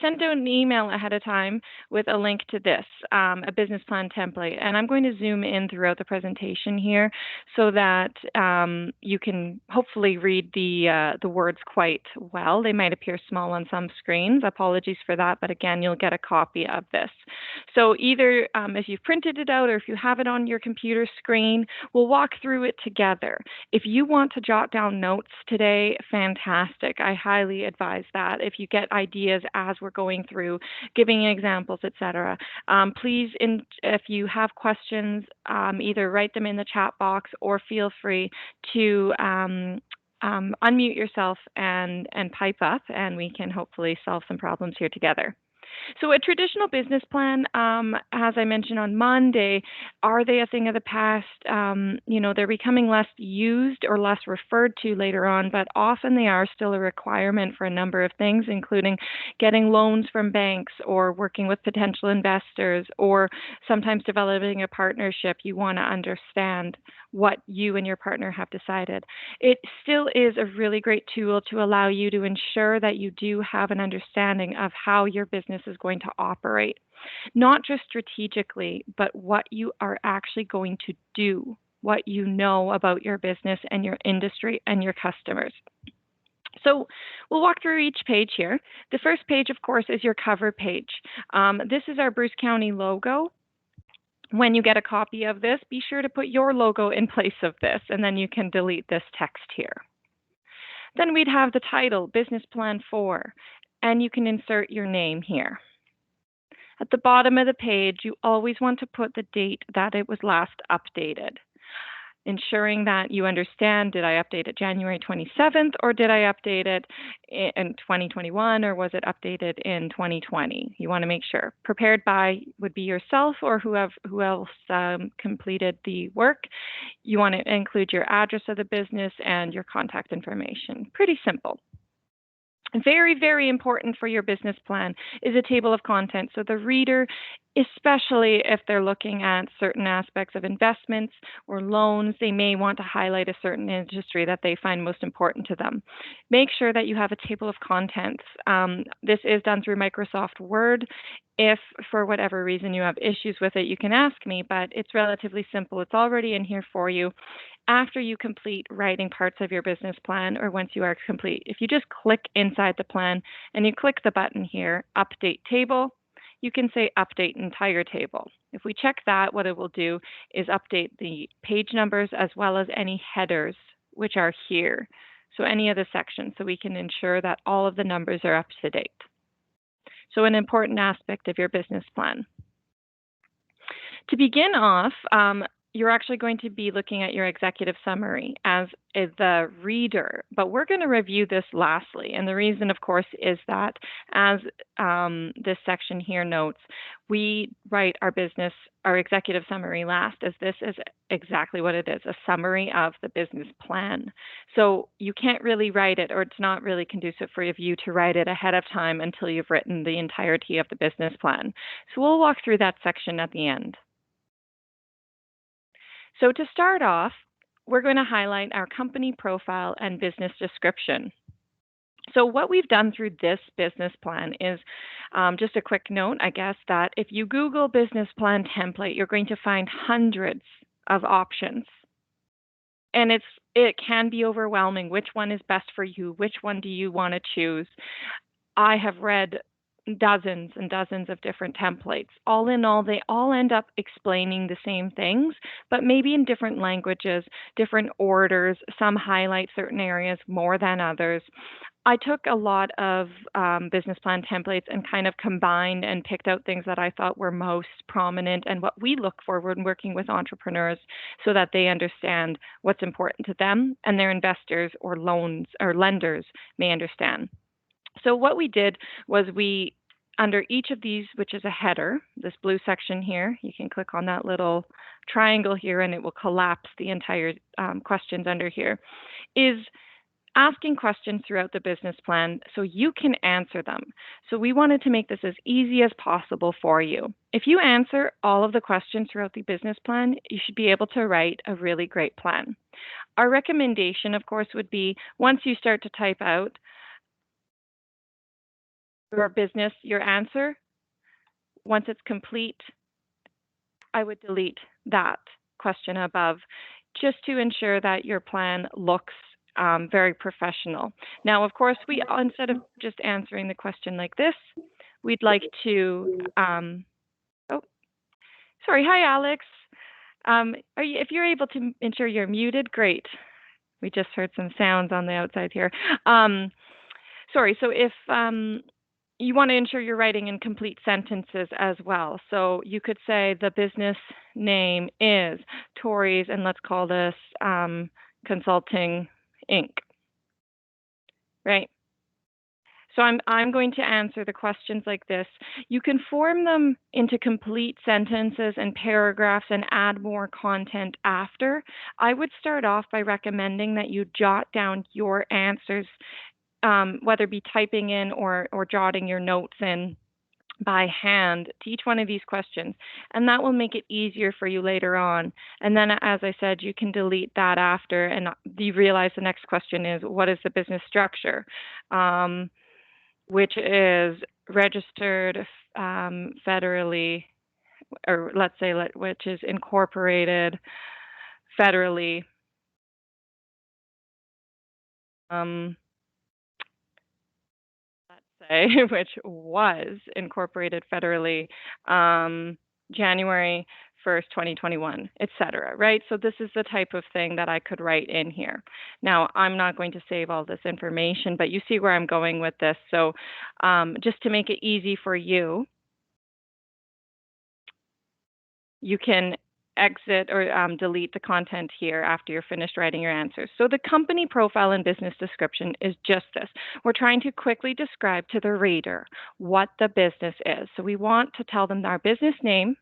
send out an email ahead of time with a link to this, a business plan template. And I'm going to zoom in throughout the presentation here so that you can hopefully read the words quite well. They might appear small on some screens. Apologies for that, but again, you'll get a copy of this. So either if you've printed it out or if you have it on your computer screen, we'll walk through it together. If you want to jot down notes today, fantastic. I highly advise that. If you get ideas as we're going through, giving examples, etc. Please, if you have questions, either write them in the chat box or feel free to unmute yourself and pipe up, and we can hopefully solve some problems here together. So a traditional business plan, as I mentioned on Monday, are they a thing of the past? They're becoming less used or less referred to later on, but often they are still a requirement for a number of things, including getting loans from banks or working with potential investors, or sometimes developing a partnership. You want to understand what you and your partner have decided. It still is a really great tool to allow you to ensure that you do have an understanding of how your business is going to operate, not just strategically, but what you are actually going to do, what you know about your business and your industry and your customers. So we'll walk through each page here. The first page, of course, is your cover page. This is our Bruce County logo. When you get a copy of this, be sure to put your logo in place of this, and then you can delete this text here. Then we'd have the title, Business Plan 4, and you can insert your name here. At the bottom of the page, you always want to put the date that it was last updated, ensuring that you understand, did I update it January 27th, or did I update it in 2021, or was it updated in 2020? You want to make sure. Prepared by would be yourself or who else completed the work. You want to include your address of the business and your contact information. Pretty simple. Very, very important for your business plan is a table of contents. So the reader, especially if they're looking at certain aspects of investments or loans, they may want to highlight a certain industry that they find most important to them. Make sure that you have a table of contents. This is done through Microsoft Word. If for whatever reason you have issues with it, you can ask me, but it's relatively simple. It's already in here for you. After you complete writing parts of your business plan, or once you are complete, if you just click inside the plan and you click the button here, Update Table, you can say Update Entire Table. If we check that, what it will do is update the page numbers as well as any headers, which are here. So any of the sections, so we can ensure that all of the numbers are up to date. So an important aspect of your business plan. To begin off, you're actually going to be looking at your executive summary as the reader, but we're going to review this lastly. And the reason, of course, is that as this section here notes, we write our executive summary last, as this is exactly what it is, a summary of the business plan. So you can't really write it, or it's not really conducive for you to write it ahead of time until you've written the entirety of the business plan. So we'll walk through that section at the end. So to start off, we're going to highlight our company profile and business description. So what we've done through this business plan is just a quick note, I guess, that if you Google business plan template, you're going to find hundreds of options. And it can be overwhelming. Which one is best for you? Which one do you want to choose? I have read dozens and dozens of different templates. All in all, they all end up explaining the same things, but maybe in different languages, different orders. Some highlight certain areas more than others. I took a lot of business plan templates and kind of combined and picked out things that I thought were most prominent and what we look for when working with entrepreneurs, so that they understand what's important to them and their investors or loans or lenders may understand. So what we did was under each of these, which is a header, this blue section here, you can click on that little triangle here and it will collapse the entire questions under here, is asking questions throughout the business plan so you can answer them. So we wanted to make this as easy as possible for you. If you answer all of the questions throughout the business plan, you should be able to write a really great plan. Our recommendation, of course, would be once you start to type out, your business, your answer. Once it's complete, I would delete that question above just to ensure that your plan looks very professional. Now, of course, we instead of just answering the question like this, we'd like to. Oh, sorry. Hi, Alex. If you're able to ensure you're muted, great. We just heard some sounds on the outside here. Sorry. So if you want to ensure you're writing in complete sentences as well. So you could say the business name is Tori's, and let's call this Consulting Inc. Right? So I'm going to answer the questions like this. You can form them into complete sentences and paragraphs and add more content after. I would start off by recommending that you jot down your answers, whether it be typing in or jotting your notes in by hand to each one of these questions, and that will make it easier for you later on. And then, as I said, you can delete that after, and you realize the next question is, what is the business structure? Which is registered federally, or let's say which is incorporated federally. Let's say which was incorporated federally January 1st, 2021, etc. Right? So this is the type of thing that I could write in here. Now, I'm not going to save all this information, but you see where I'm going with this. So just to make it easy for you, you can exit or delete the content here after you're finished writing your answers. So the company profile and business description is just this. We're trying to quickly describe to the reader what the business is. So we want to tell them our business name.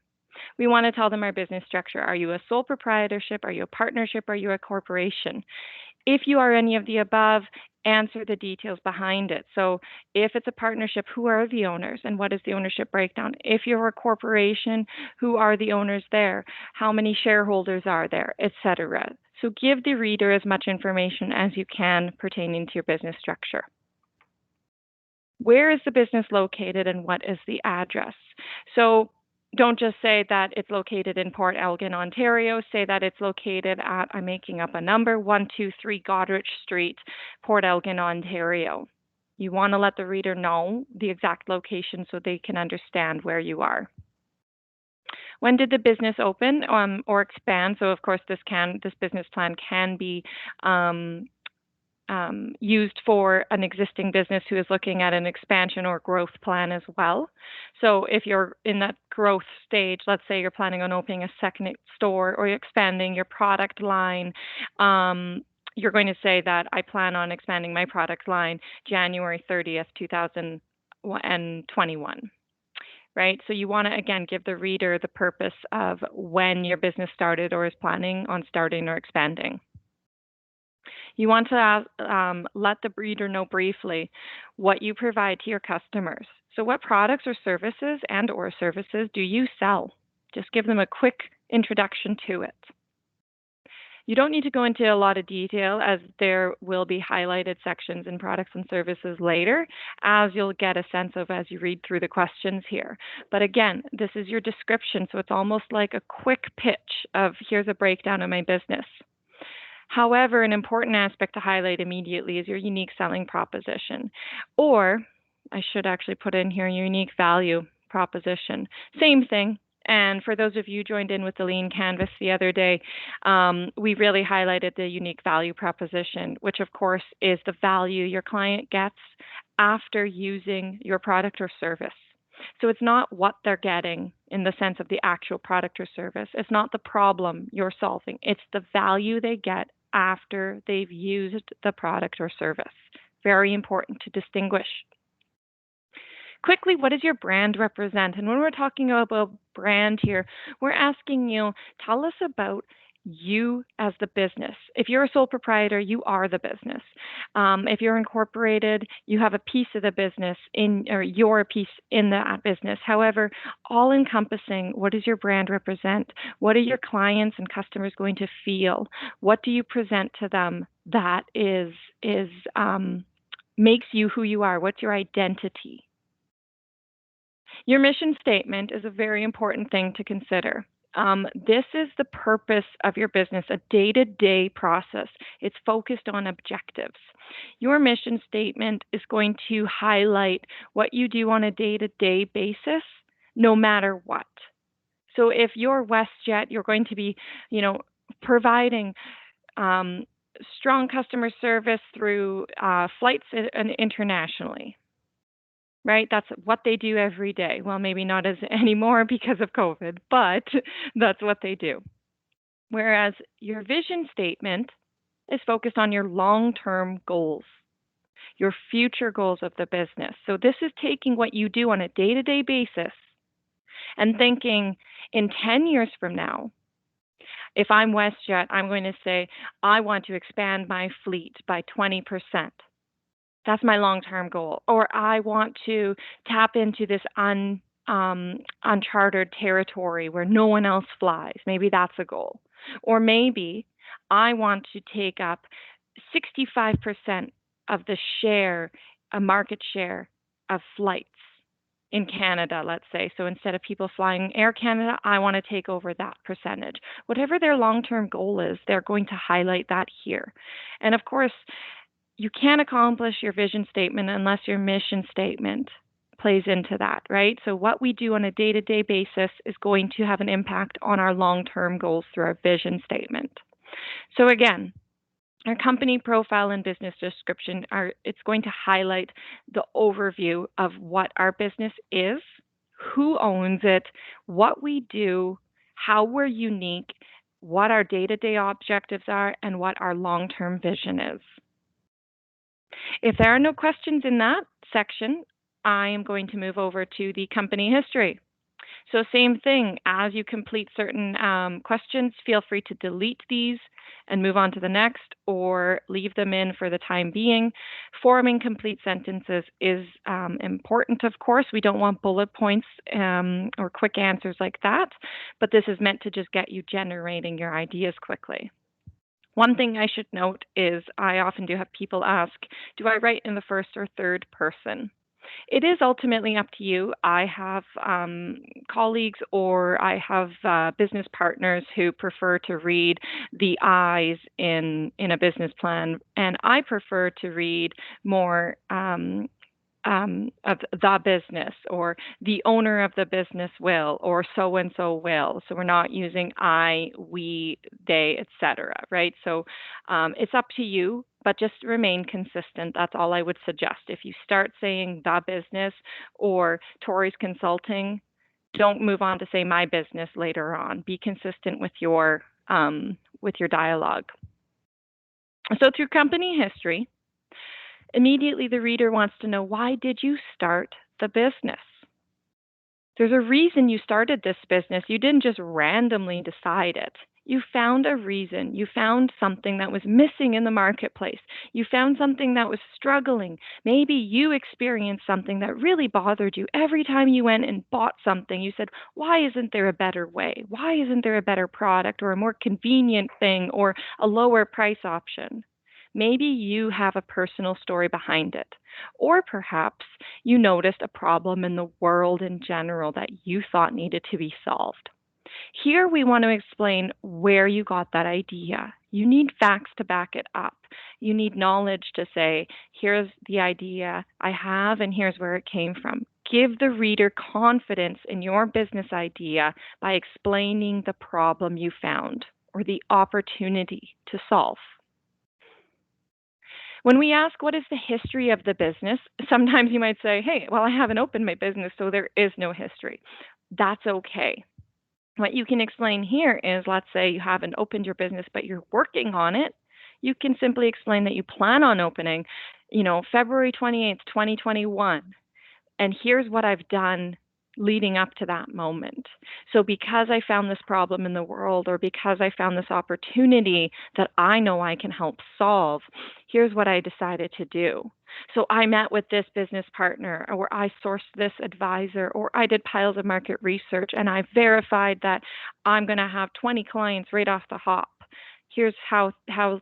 We want to tell them our business structure. Are you a sole proprietorship? Are you a partnership? Are you a corporation? If you are any of the above, answer the details behind it. So if it's a partnership, who are the owners and what is the ownership breakdown? If you're a corporation, who are the owners there? How many shareholders are there, etc. So give the reader as much information as you can pertaining to your business structure. Where is the business located and what is the address? So don't just say that it's located in Port Elgin, Ontario. Say that it's located at, I'm making up a number, 123 Goderich Street, Port Elgin, Ontario. You want to let the reader know the exact location so they can understand where you are. When did the business open or expand? So of course this business plan can be used for an existing business who is looking at an expansion or growth plan as well. So if you're in that growth stage, let's say you're planning on opening a second store or you're expanding your product line, you're going to say that I plan on expanding my product line January 30th, 2021. Right? So you want to, again, give the reader the purpose of when your business started or is planning on starting or expanding. You want to let the reader know briefly what you provide to your customers. So what products or services do you sell? Just give them a quick introduction to it. You don't need to go into a lot of detail as there will be highlighted sections in products and services later, as you'll get a sense of as you read through the questions here. But again, this is your description, so it's almost like a quick pitch of here's a breakdown of my business. However, an important aspect to highlight immediately is your unique selling proposition, or I should actually put in here your unique value proposition. Same thing. And for those of you joined in with the Lean Canvas the other day, we really highlighted the unique value proposition, which of course is the value your client gets after using your product or service. So it's not what they're getting in the sense of the actual product or service. It's not the problem you're solving. It's the value they get after they've used the product or service. Very important to distinguish. Quickly, what does your brand represent? And when we're talking about brand here, we're asking you, tell us about you as the business. If you're a sole proprietor, you are the business. If you're incorporated, you have a piece of the business or you're a piece in that business. However, all encompassing, what does your brand represent? What are your clients and customers going to feel? What do you present to them that makes you who you are? What's your identity? Your mission statement is a very important thing to consider. This is the purpose of your business, a day to day process. It's focused on objectives. Your mission statement is going to highlight what you do on a day to day basis, no matter what. So if you're WestJet, you're going to be, you know, providing um, strong customer service through flights internationally, right? That's what they do every day. Well, maybe not as anymore because of COVID, but that's what they do. Whereas your vision statement is focused on your long-term goals, your future goals of the business. So this is taking what you do on a day-to-day basis and thinking in 10 years from now, if I'm WestJet, I'm going to say, I want to expand my fleet by 20%. That's my long-term goal. Or I want to tap into this uncharted territory where no one else flies. Maybe that's a goal. Or maybe I want to take up 65% of the share, a market share of flights in Canada, let's say. So instead of people flying Air Canada, I want to take over that percentage. Whatever their long-term goal is, they're going to highlight that here. And of course, you can't accomplish your vision statement unless your mission statement plays into that, right? So what we do on a day-to-day basis is going to have an impact on our long-term goals through our vision statement. So again, our company profile and business description it's going to highlight the overview of what our business is, who owns it, what we do, how we're unique, what our day-to-day objectives are, and what our long-term vision is. If there are no questions in that section, I am going to move over to the company history. So same thing, as you complete certain questions, feel free to delete these and move on to the next or leave them in for the time being. Forming complete sentences is important, of course. We don't want bullet points or quick answers like that, but this is meant to just get you generating your ideas quickly. One thing I should note is I often do have people ask, do I write in the first or third person? It is ultimately up to you. I have colleagues or I have business partners who prefer to read the I's in a business plan, and I prefer to read more of the business or the owner of the business will or so and so will. So we're not using I, we, they, etc. Right? So it's up to you, but just remain consistent. That's all I would suggest. If you start saying the business or Tori's Consulting, don't move on to say my business later on. Be consistent with your dialogue. So through company history, immediately the reader wants to know, why did you start the business? There's a reason you started this business. You didn't just randomly decide it. You found a reason. You found something that was missing in the marketplace. You found something that was struggling. Maybe you experienced something that really bothered you. Every time you went and bought something, you said, why isn't there a better way? Why isn't there a better product or a more convenient thing or a lower price option? Maybe you have a personal story behind it. Or perhaps you noticed a problem in the world in general that you thought needed to be solved. Here we want to explain where you got that idea. You need facts to back it up. You need knowledge to say, here's the idea I have and here's where it came from. Give the reader confidence in your business idea by explaining the problem you found or the opportunity to solve. When we ask what is the history of the business, sometimes you might say, hey, well, I haven't opened my business, so there is no history. That's okay. What you can explain here is, let's say you haven't opened your business, but you're working on it. You can simply explain that you plan on opening, February 28th, 2021. And here's what I've done leading up to that moment. So because I found this problem in the world, or because I found this opportunity that I know I can help solve, here's what I decided to do. So I met with this business partner, or I sourced this advisor, or I did piles of market research, and I verified that I'm going to have 20 clients right off the hop. here's how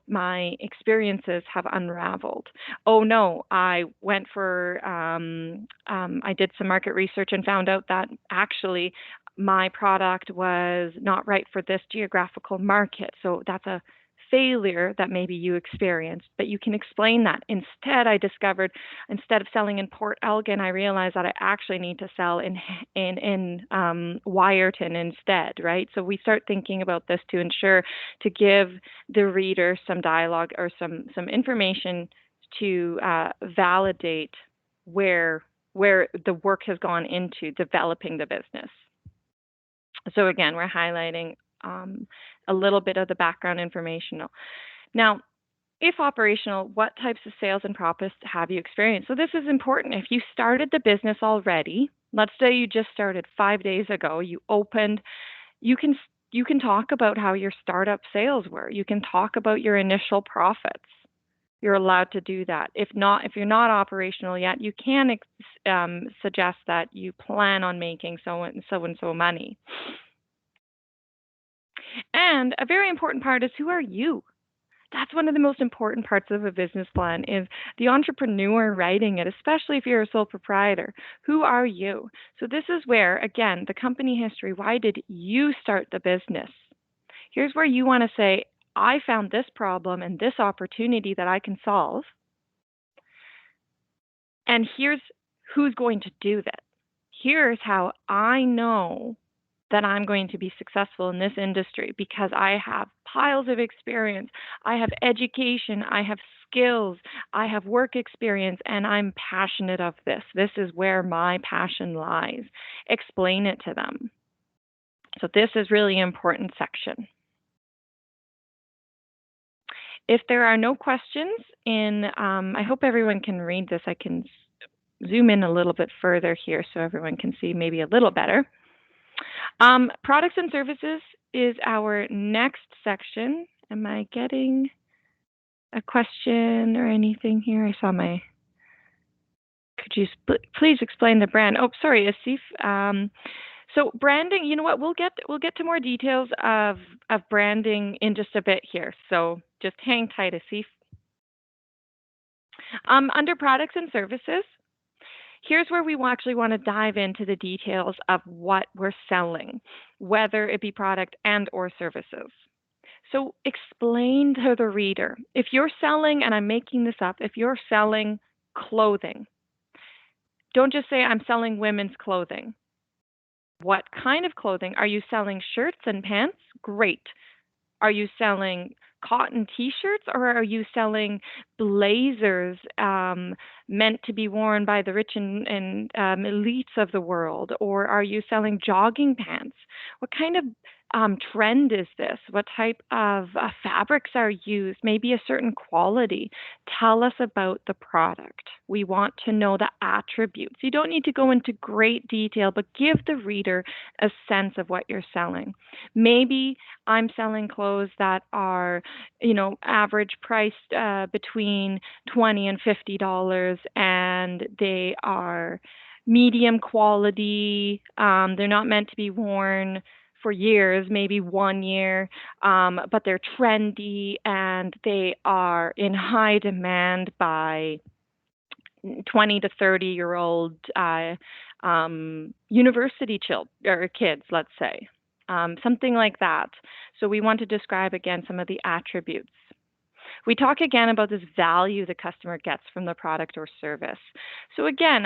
my experiences have unraveled. Oh no, I went for I did some market research and found out that actually my product was not right for this geographical market. So that's a failure that maybe you experienced, but you can explain that. Instead, I discovered instead of selling in Port Elgin, I realized that I actually need to sell in Wyerton instead, right? So we start thinking about this to ensure to give the reader some dialogue or some information to validate where the work has gone into developing the business. So again, we're highlighting a little bit of the background information. Now, if operational, what types of sales and profits have you experienced? So this is important. If you started the business already, let's say you just started 5 days ago, you opened, you can you can talk about how your startup sales were. You can talk about your initial profits. You're allowed to do that. If not, if you're not operational yet, you can suggest that you plan on making so and so money. And a very important part is, who are you? That's one of the most important parts of a business plan, is the entrepreneur writing it, especially if you're a sole proprietor. Who are you? So this is where, again, the company history. Why did you start the business? Here's where you want to say, I found this problem and this opportunity that I can solve. And here's who's going to do that. Here's how I know that I'm going to be successful in this industry, because I have piles of experience, I have education, I have skills, I have work experience, and I'm passionate of this. This is where my passion lies. Explain it to them. So this is really important section. If there are no questions I hope everyone can read this. I can zoom in a little bit further here so everyone can see maybe a little better. Products and services is our next section. Am I getting a question or anything here? I saw my. Could you please explain the brand? Oh, sorry, Asif. So branding. You know what? We'll get to more details of branding in just a bit here. So just hang tight, Asif. Under products and services, here's where we actually want to dive into the details of what we're selling, whether it be product and or services. So explain to the reader. If you're selling, and I'm making this up, if you're selling clothing, don't just say, I'm selling women's clothing. What kind of clothing? Are you selling shirts and pants? Great. Are you selling cotton T-shirts, or are you selling blazers meant to be worn by the rich and elites of the world? Or are you selling jogging pants? What kind of trend is this? What type of fabrics are used? Maybe a certain quality. Tell us about the product. We want to know the attributes. You don't need to go into great detail, but give the reader a sense of what you're selling. Maybe I'm selling clothes that are, average priced between $20 and $50, and they are medium quality. They're not meant to be worn for years, maybe 1 year, but they're trendy and they are in high demand by 20 to 30-year-old university kids, let's say. Something like that. So we want to describe again some of the attributes. We talk again about this value the customer gets from the product or service. So again,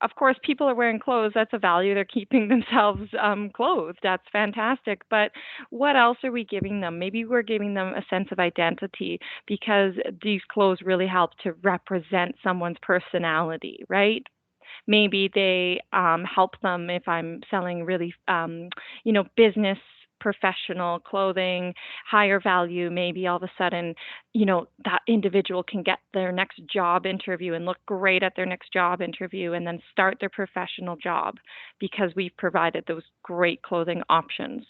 of course, people are wearing clothes. That's a value. They're keeping themselves clothed. That's fantastic. But what else are we giving them? Maybe we're giving them a sense of identity, because these clothes really help to represent someone's personality, right? Maybe they help them if I'm selling really, business professional clothing, higher value. Maybe all of a sudden, that individual can get their next job interview and look great at their next job interview, and then start their professional job because we've provided those great clothing options.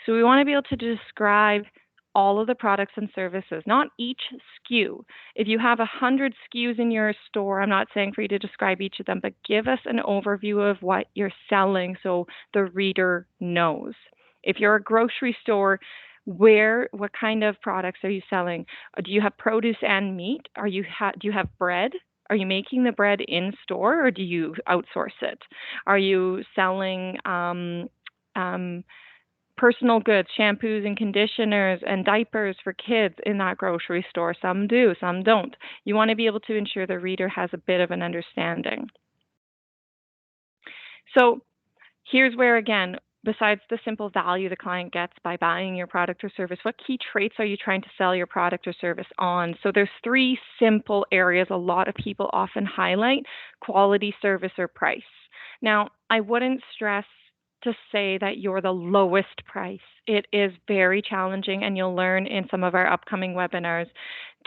So we want to be able to describe all of the products and services, not each SKU. If you have 100 SKUs in your store, I'm not saying for you to describe each of them, but give us an overview of what you're selling so the reader knows. If you're a grocery store, What kind of products are you selling? Do you have produce and meat? Do you have bread? Are you making the bread in store or do you outsource it? Are you selling um, personal goods, shampoos and conditioners and diapers for kids in that grocery store? Some do, some don't. You want to be able to ensure the reader has a bit of an understanding. So here's where, again, besides the simple value the client gets by buying your product or service, what key traits are you trying to sell your product or service on? So there's three simple areas a lot of people often highlight: quality, service, or price. Now, I wouldn't stress to say that you're the lowest price. It is very challenging, and you'll learn in some of our upcoming webinars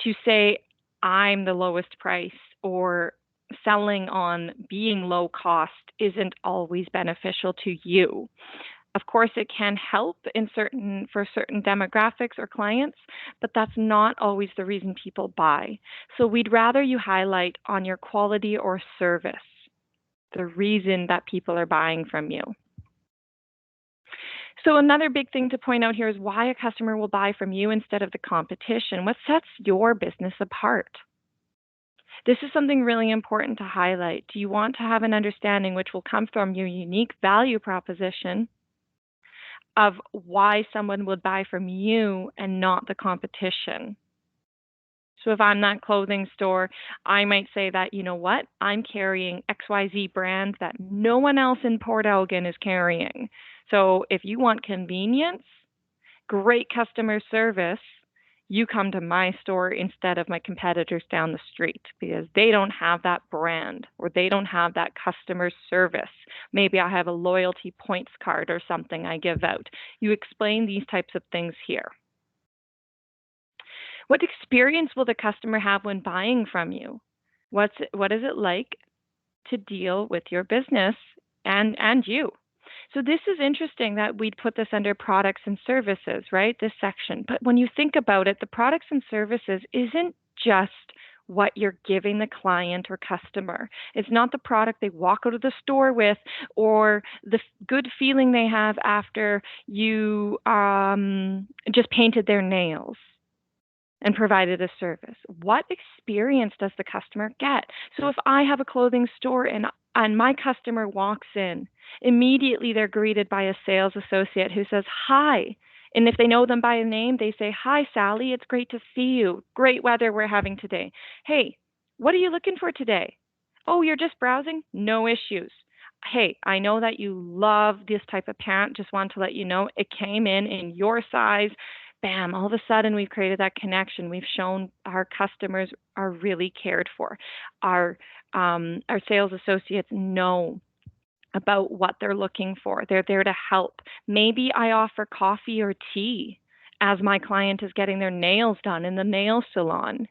to say, I'm the lowest price, or selling on being low cost isn't always beneficial to you. Of course, it can help for certain demographics or clients, but that's not always the reason people buy. So we'd rather you highlight on your quality or service, the reason that people are buying from you. So another big thing to point out here is why a customer will buy from you instead of the competition. What sets your business apart? This is something really important to highlight. Do you want to have an understanding, which will come from your unique value proposition, of why someone would buy from you and not the competition? So if I'm that clothing store, I might say that, you know what, I'm carrying XYZ brand that no one else in Port Elgin is carrying. So if you want convenience, great customer service, you come to my store instead of my competitors down the street, because they don't have that brand or they don't have that customer service. Maybe I have a loyalty points card or something I give out. You explain these types of things here. What experience will the customer have when buying from you? What is it like to deal with your business and you? So this is interesting that we'd put this under products and services, right? This section. But when you think about it, the products and services isn't just what you're giving the client or customer. It's not the product they walk out of the store with, or the good feeling they have after you just painted their nails and provided a service. What experience does the customer get? So if I have a clothing store and my customer walks in, immediately they're greeted by a sales associate who says, "Hi." And if they know them by name, they say, "Hi, Sally, it's great to see you. Great weather we're having today. Hey, what are you looking for today? Oh, you're just browsing? No issues. Hey, I know that you love this type of pant. Just want to let you know it came in your size." Bam, all of a sudden we've created that connection. We've shown our customers are really cared for. Our sales associates know about what they're looking for. They're there to help. Maybe I offer coffee or tea as my client is getting their nails done in the nail salon.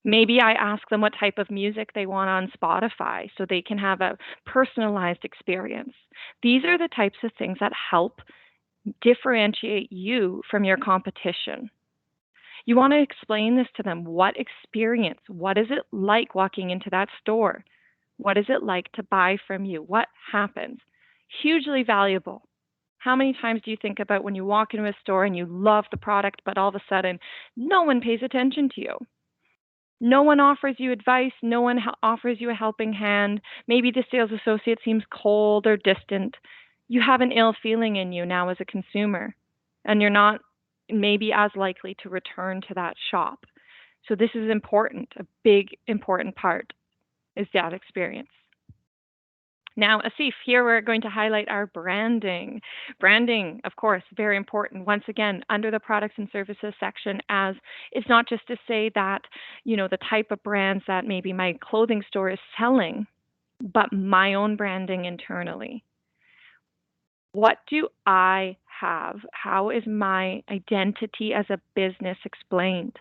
Maybe I ask them what type of music they want on Spotify so they can have a personalized experience. These are the types of things that help differentiate you from your competition. You want to explain this to them. What experience? What is it like walking into that store? What is it like to buy from you? What happens? Hugely valuable. How many times do you think about when you walk into a store and you love the product, but all of a sudden no one pays attention to you? No one offers you advice. No one offers you a helping hand. Maybe the sales associate seems cold or distant. You have an ill feeling in you now as a consumer, and you're not maybe as likely to return to that shop. So this is important. A big important part is that experience. Now, Asif, here we're going to highlight our branding. Branding, of course, very important. Once again, under the products and services section, as it's not just to say that, the type of brands that maybe my clothing store is selling, but my own branding internally. What do I have? How is my identity as a business explained?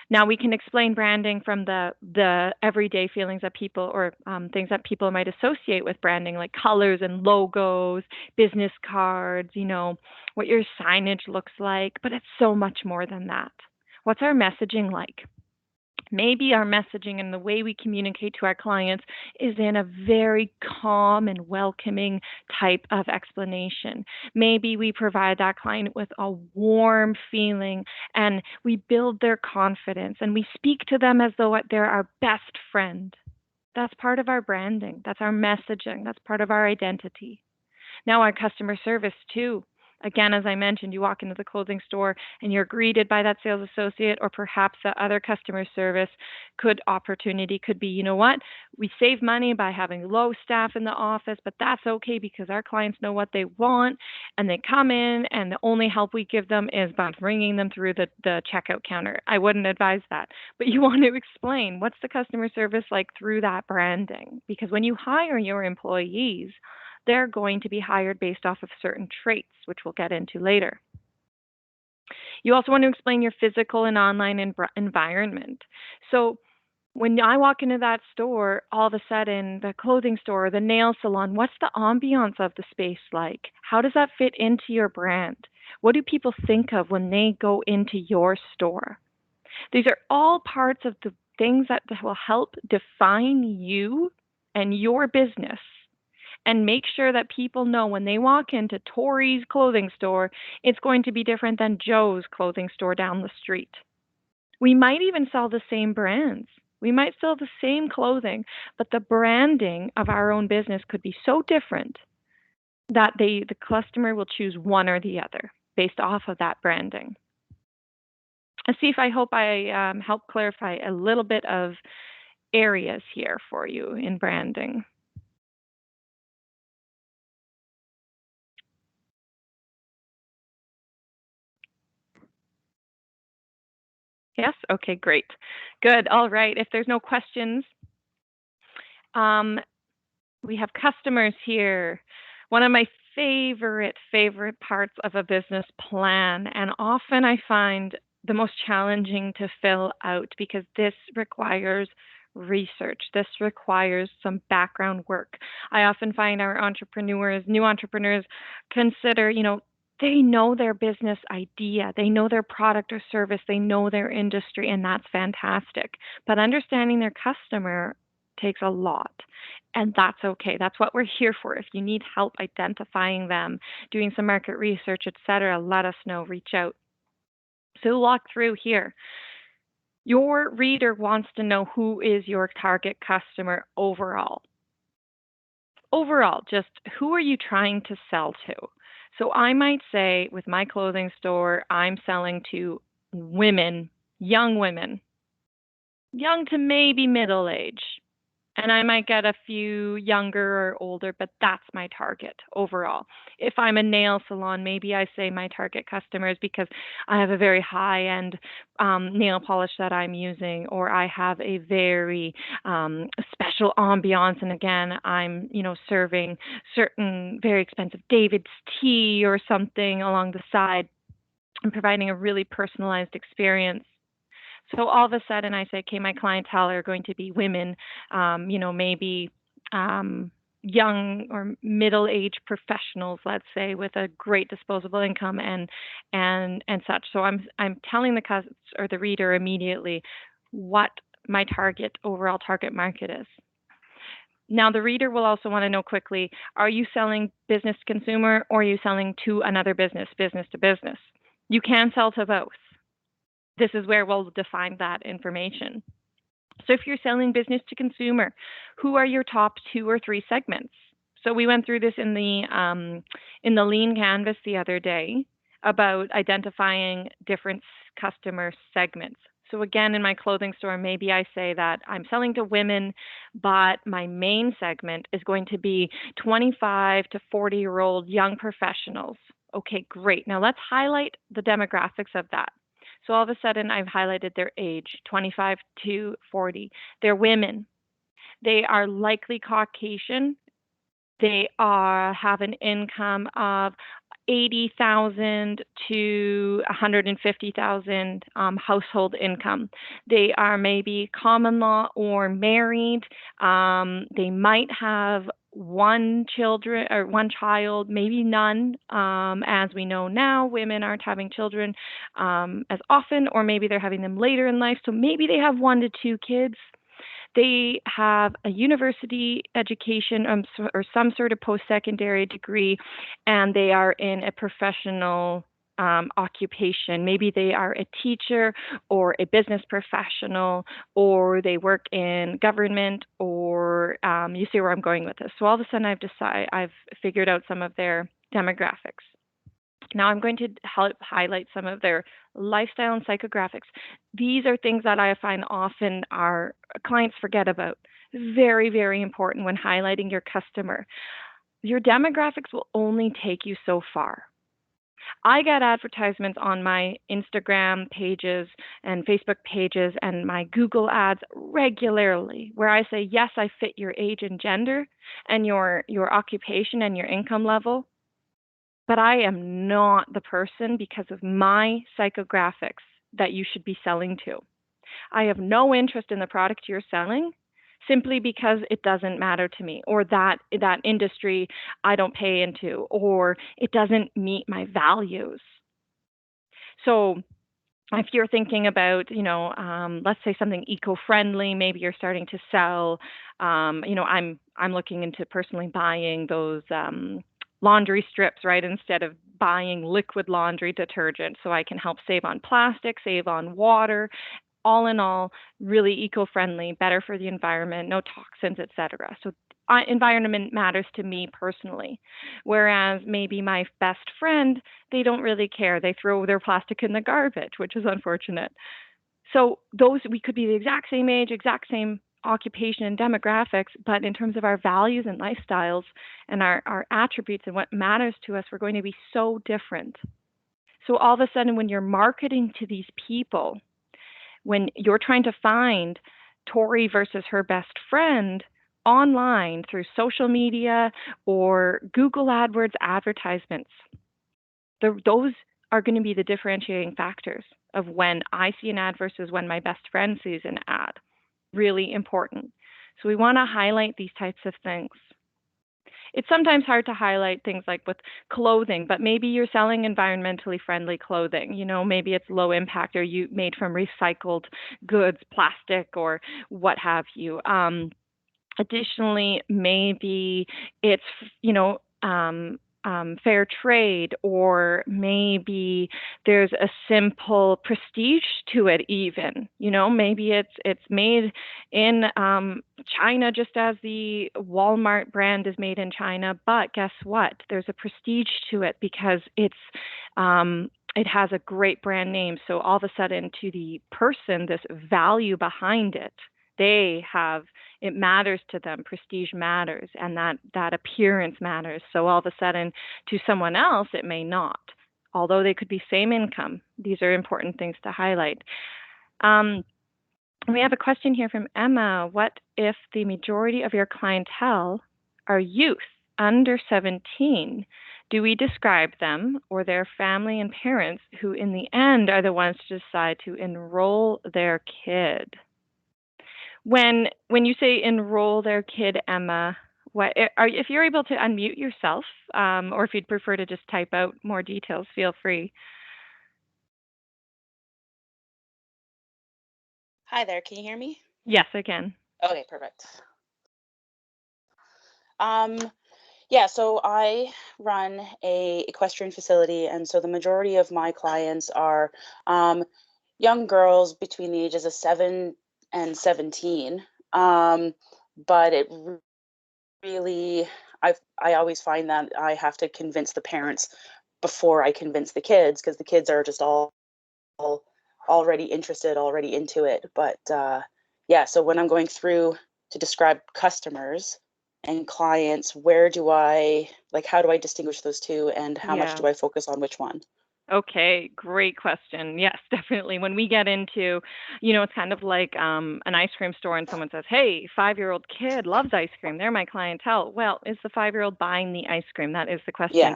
Now we can explain branding from the everyday feelings that people or things that people might associate with branding, like colors and logos, business cards, what your signage looks like. But it's so much more than that. What's our messaging like? Maybe our messaging and the way we communicate to our clients is in a very calm and welcoming type of explanation. Maybe we provide that client with a warm feeling and we build their confidence and we speak to them as though they're our best friend. That's part of our branding. That's our messaging. That's part of our identity. Now, our customer service, too. Again, as I mentioned, you walk into the clothing store and you're greeted by that sales associate, or perhaps the other customer service opportunity could be, you know what? We save money by having low staff in the office, but that's okay because our clients know what they want and they come in and the only help we give them is by bringing them through the checkout counter. I wouldn't advise that, but you want to explain what's the customer service like through that branding, because when you hire your employees, they're going to be hired based off of certain traits, which we'll get into later. You also want to explain your physical and online environment. So when I walk into that store, all of a sudden, the clothing store, the nail salon, what's the ambiance of the space like? How does that fit into your brand? What do people think of when they go into your store? These are all parts of the things that will help define you and your business, and make sure that people know when they walk into Tori's clothing store, it's going to be different than Joe's clothing store down the street. We might even sell the same brands. We might sell the same clothing, but the branding of our own business could be so different that the customer will choose one or the other based off of that branding. Let's see if I hope I help clarify a little bit of areas here for you in branding. Yes? Okay, great. Good. All right. If there's no questions, we have customers here. One of my favorite parts of a business plan, and often I find the most challenging to fill out because this requires research. This requires some background work. I often find our entrepreneurs, new entrepreneurs, consider, they know their business idea, they know their product or service, they know their industry, and that's fantastic. But understanding their customer takes a lot. And that's okay. That's what we're here for. If you need help identifying them, doing some market research, etc., let us know, reach out. So we'll walk through here. Your reader wants to know who is your target customer overall. Overall, just who are you trying to sell to? So I might say with my clothing store, I'm selling to women, young to maybe middle age. And I might get a few younger or older, but that's my target overall. If I'm a nail salon, maybe I say my target customers because I have a very high-end nail polish that I'm using, or I have a very special ambiance. And again, I'm serving certain very expensive David's tea or something along the side. I'm providing a really personalized experience. So all of a sudden I say, okay, my clientele are going to be women, maybe young or middle-aged professionals, let's say, with a great disposable income and such. So I'm telling the reader immediately what my overall target market is. Now, the reader will also want to know quickly, are you selling business to consumer or are you selling to another business to business? You can sell to both. This is where we'll define that information. So if you're selling business to consumer, who are your top 2 or 3 segments? So we went through this in the lean canvas the other day about identifying different customer segments. So again, in my clothing store, maybe I say that I'm selling to women, but my main segment is going to be 25 to 40-year-old young professionals. Okay, great. Now let's highlight the demographics of that. So all of a sudden, I've highlighted their age, 25 to 40. They're women. They are likely Caucasian. They have an income of $80,000 to $150,000 household income. They are maybe common law or married. They might have one child, maybe none. As we know now, women aren't having children as often, or maybe they're having them later in life. So maybe they have 1 to 2 kids. They have a university education or some sort of post-secondary degree, and they are in a professional occupation. Maybe they are a teacher or a business professional, or they work in government, or you see where I'm going with this. So all of a sudden I've figured out some of their demographics. Now I'm going to help highlight some of their lifestyle and psychographics. These are things that I find often our clients forget about. Very, very important when highlighting your customer. Your demographics will only take you so far. I get advertisements on my Instagram pages and Facebook pages and my Google ads regularly where I say, yes, I fit your age and gender and your occupation and your income level. But I am not the person because of my psychographics that you should be selling to. I have no interest in the product you're selling simply because it doesn't matter to me, or that industry I don't pay into, or it doesn't meet my values. So if you're thinking about, let's say something eco-friendly, maybe you're starting to sell, I'm looking into personally buying those laundry strips, right, instead of buying liquid laundry detergent, so I can help save on plastic, save on water. All in all, really eco-friendly, better for the environment, no toxins, etc. So environment matters to me personally. Whereas maybe my best friend, they don't really care. They throw their plastic in the garbage, which is unfortunate. So we could be the exact same age, exact same occupation and demographics, but in terms of our values and lifestyles and our attributes and what matters to us, we're going to be so different. So all of a sudden, when you're marketing to these people, when you're trying to find Tori versus her best friend online through social media or Google AdWords advertisements, those are going to be the differentiating factors of when I see an ad versus when my best friend sees an ad. Really important. So we want to highlight these types of things. It's sometimes hard to highlight things like with clothing, but maybe you're selling environmentally friendly clothing. Maybe it's low impact or you made from recycled goods, plastic, or what have you. Additionally, maybe it's, fair trade, or maybe there's a simple prestige to it even. Maybe it's made in China, just as the Walmart brand is made in China, but guess what? There's a prestige to it because it has a great brand name. So all of a sudden, to the person, this value behind it, it matters to them. Prestige matters, and that appearance matters. So all of a sudden, to someone else, it may not, although they could be same income. These are important things to highlight. We have a question here from Emma. What if the majority of your clientele are youth under 17? Do we describe them or their family and parents, who in the end are the ones to decide to enroll their kid? When you say enroll their kid, Emma, if you're able to unmute yourself, or if you'd prefer to just type out more details, feel free. Hi there, can you hear me? Yes, I can. Okay, perfect. Yeah, so I run a equestrian facility, and so the majority of my clients are young girls between the ages of 7 and 17. But it really, I always find that I have to convince the parents before I convince the kids, because the kids are just all already interested, already into it. But yeah, so when I'm going through to describe customers and clients, how do I distinguish those two, and how much do I focus on which one? Okay, great question. Yes, definitely. When we get into, it's kind of like an ice cream store and someone says, "Hey, 5-year-old kid loves ice cream. They're my clientele." Well, is the 5-year-old buying the ice cream? That is the question. Yeah.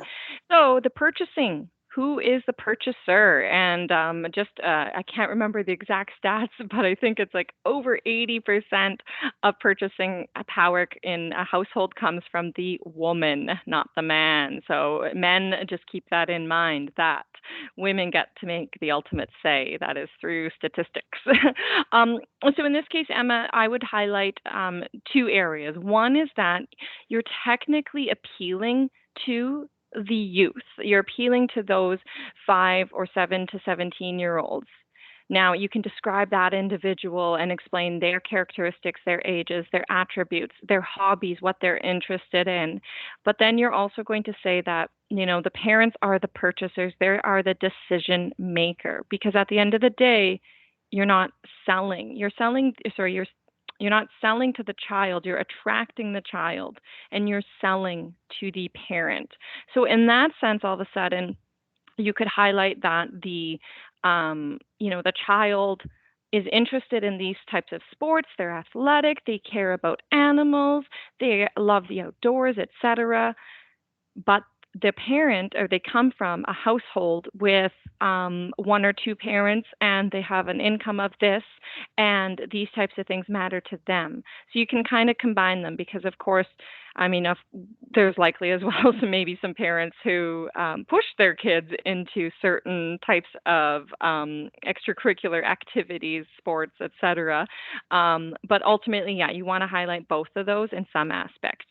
So the purchasing. Who is the purchaser? And I can't remember the exact stats, but I think it's like over 80% of purchasing power in a household comes from the woman, not the man. So men, just keep that in mind, that women get to make the ultimate say. That is through statistics. um, so in this case, Emma, I would highlight two areas. One is that you're technically appealing to the youth. You're appealing to those 5 or 7 to 17-year-olds. Now, you can describe that individual and explain their characteristics, their ages, their attributes, their hobbies, what they're interested in. But then you're also going to say that, the parents are the purchasers, they are the decision maker. Because at the end of the day, you're not selling. You're not selling to the child, you're attracting the child, and you're selling to the parent. So in that sense, all of a sudden, you could highlight that the child is interested in these types of sports, they're athletic, they care about animals, they love the outdoors, etc. But the parent, or they come from a household with one or two parents and they have an income of this, and these types of things matter to them. So you can kind of combine them because, of course, I mean, there's likely as well some parents who push their kids into certain types of extracurricular activities, sports, etc. But ultimately, yeah, you want to highlight both of those in some aspect.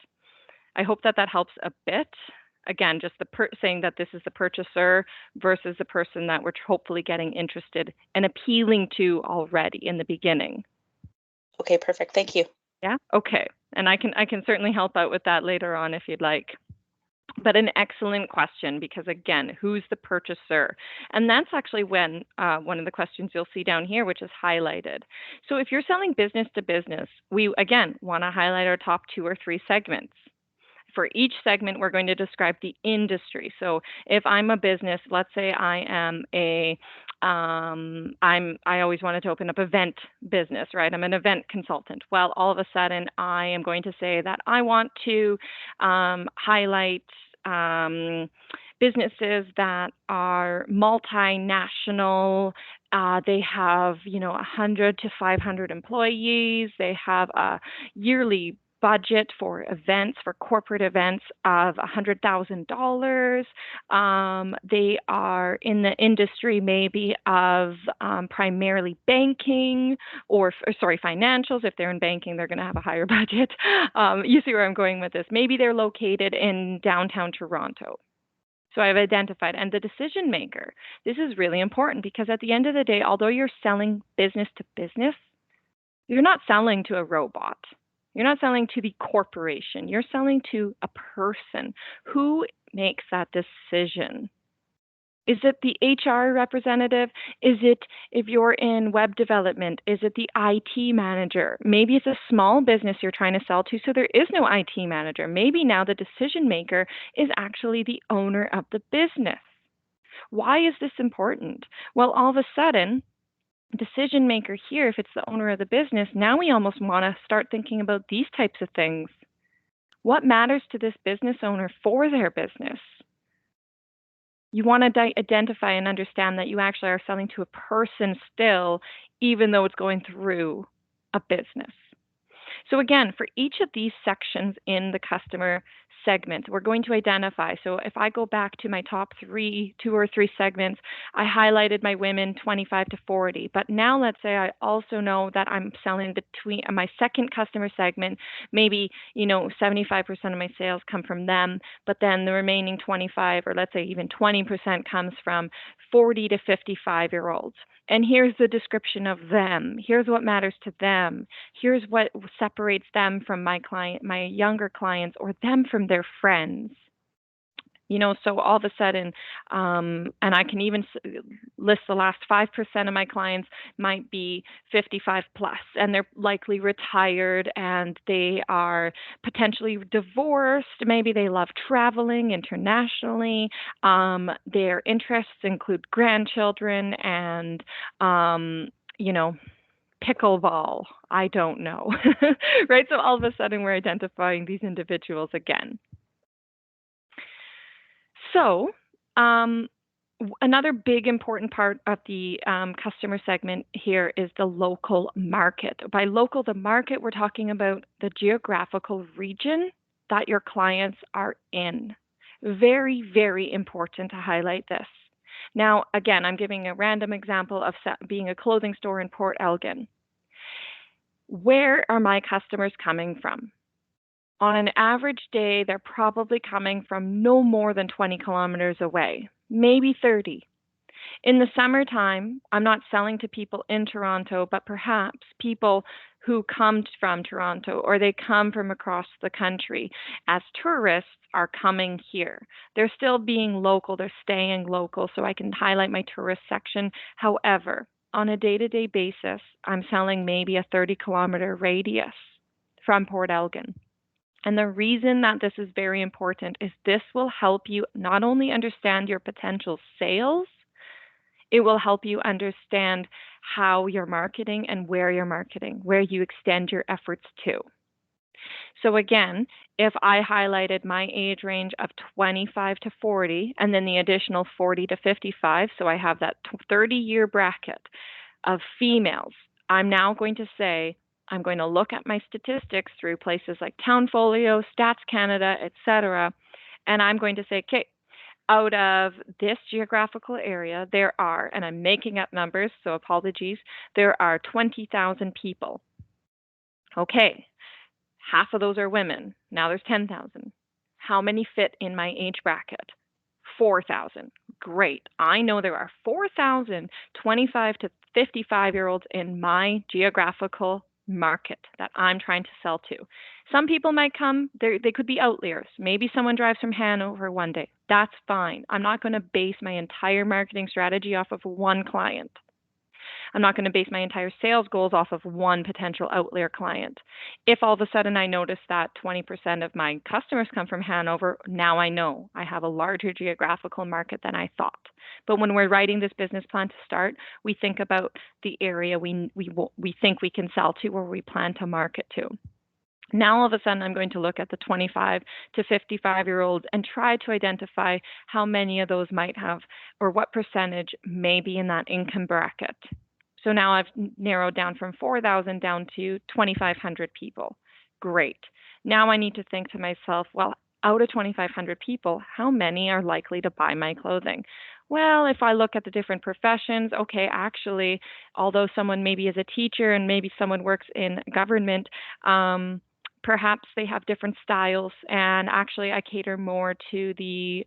I hope that that helps a bit. Again, just saying that this is the purchaser versus the person that we're hopefully getting interested and appealing to already in the beginning. Okay, perfect. Thank you. Yeah. Okay. And I can certainly help out with that later on if you'd like. But an excellent question because again, who's the purchaser? And that's actually when one of the questions you'll see down here, which is highlighted. So if you're selling business to business, we again want to highlight our top 2 or 3 segments. For each segment, we're going to describe the industry. So if I'm a business, let's say I am I always wanted to open up event business, right? I'm an event consultant. Well, all of a sudden, I am going to say that I want to highlight businesses that are multinational. They have, 100 to 500 employees. They have a yearly budget for events, for corporate events of $100,000. They are in the industry maybe of primarily banking or sorry, financials. If they're in banking, they're going to have a higher budget. You see where I'm going with this. Maybe they're located in downtown Toronto. So I've identified, and the decision maker. This is really important because at the end of the day, although you're selling business to business, you're not selling to a robot. You're not selling to the corporation. You're selling to a person. Who makes that decision? Is it the HR representative? Is it, if you're in web development, is it the IT manager? Maybe it's a small business you're trying to sell to, so there is no IT manager. Maybe now the decision maker is actually the owner of the business. Why is this important? Well, all of a sudden, decision maker here, if it's the owner of the business, now we almost want to start thinking about these types of things. What matters to this business owner for their business? You want to identify and understand that you actually are selling to a person still, even though it's going through a business. So again, for each of these sections in the customer segment, we're going to identify. So if I go back to my top 2 or 3 segments, I highlighted my women 25 to 40. But now let's say I also know that I'm selling between my second customer segment, maybe, 75% of my sales come from them, but then the remaining 25, or let's say even 20% comes from 40 to 55-year-olds. And here's the description of them. Here's what matters to them. Here's what separates them from my younger clients, or them from their friends. So all of a sudden, and I can even list the last 5% of my clients might be 55 plus, and they're likely retired, and they are potentially divorced. Maybe they love traveling internationally. Their interests include grandchildren and, you know, pickleball. I don't know. Right? So all of a sudden, we're identifying these individuals again. So, another big important part of the customer segment here is the local market. By local, the market, we're talking about the geographical region that your clients are in. Very, very important to highlight this. Now, again, I'm giving a random example of being a clothing store in Port Elgin. Where are my customers coming from? On an average day, they're probably coming from no more than 20 kilometers away, maybe 30. In the summertime, I'm not selling to people in Toronto, but perhaps people who come from Toronto or they come from across the country as tourists are coming here. They're still being local, they're staying local, so I can highlight my tourist section. However, on a day-to-day basis, I'm selling maybe a 30-kilometer radius from Port Elgin. And the reason that this is very important is this will help you not only understand your potential sales, it will help you understand how you're marketing and where you're marketing, where you extend your efforts to. So again, if I highlighted my age range of 25 to 40 and then the additional 40 to 55, so I have that 30-year bracket of females, I'm now going to say, I'm going to look at my statistics through places like Townfolio, Stats Canada, etc., and I'm going to say, okay, out of this geographical area, there are, and I'm making up numbers, so apologies, there are 20,000 people. Okay, half of those are women. Now there's 10,000. How many fit in my age bracket? 4,000. Great. I know there are 4,000 25 to 55-year-olds in my geographical market that I'm trying to sell to. Some people might come, they could be outliers. Maybe someone drives from Hanover one day. That's fine. I'm not going to base my entire marketing strategy off of one client. I'm not going to base my entire sales goals off of one potential outlier client. If all of a sudden I notice that 20% of my customers come from Hanover, now I know I have a larger geographical market than I thought. But when we're writing this business plan to start, we think about the area we think we can sell to or we plan to market to. Now, all of a sudden, I'm going to look at the 25 to 55-year-olds and try to identify how many of those might have or what percentage may be in that income bracket. So now I've narrowed down from 4,000 down to 2,500 people. Great. Now I need to think to myself, well, out of 2,500 people, how many are likely to buy my clothing? Well, if I look at the different professions, okay, actually, although someone maybe is a teacher and maybe someone works in government, perhaps they have different styles, and actually I cater more to the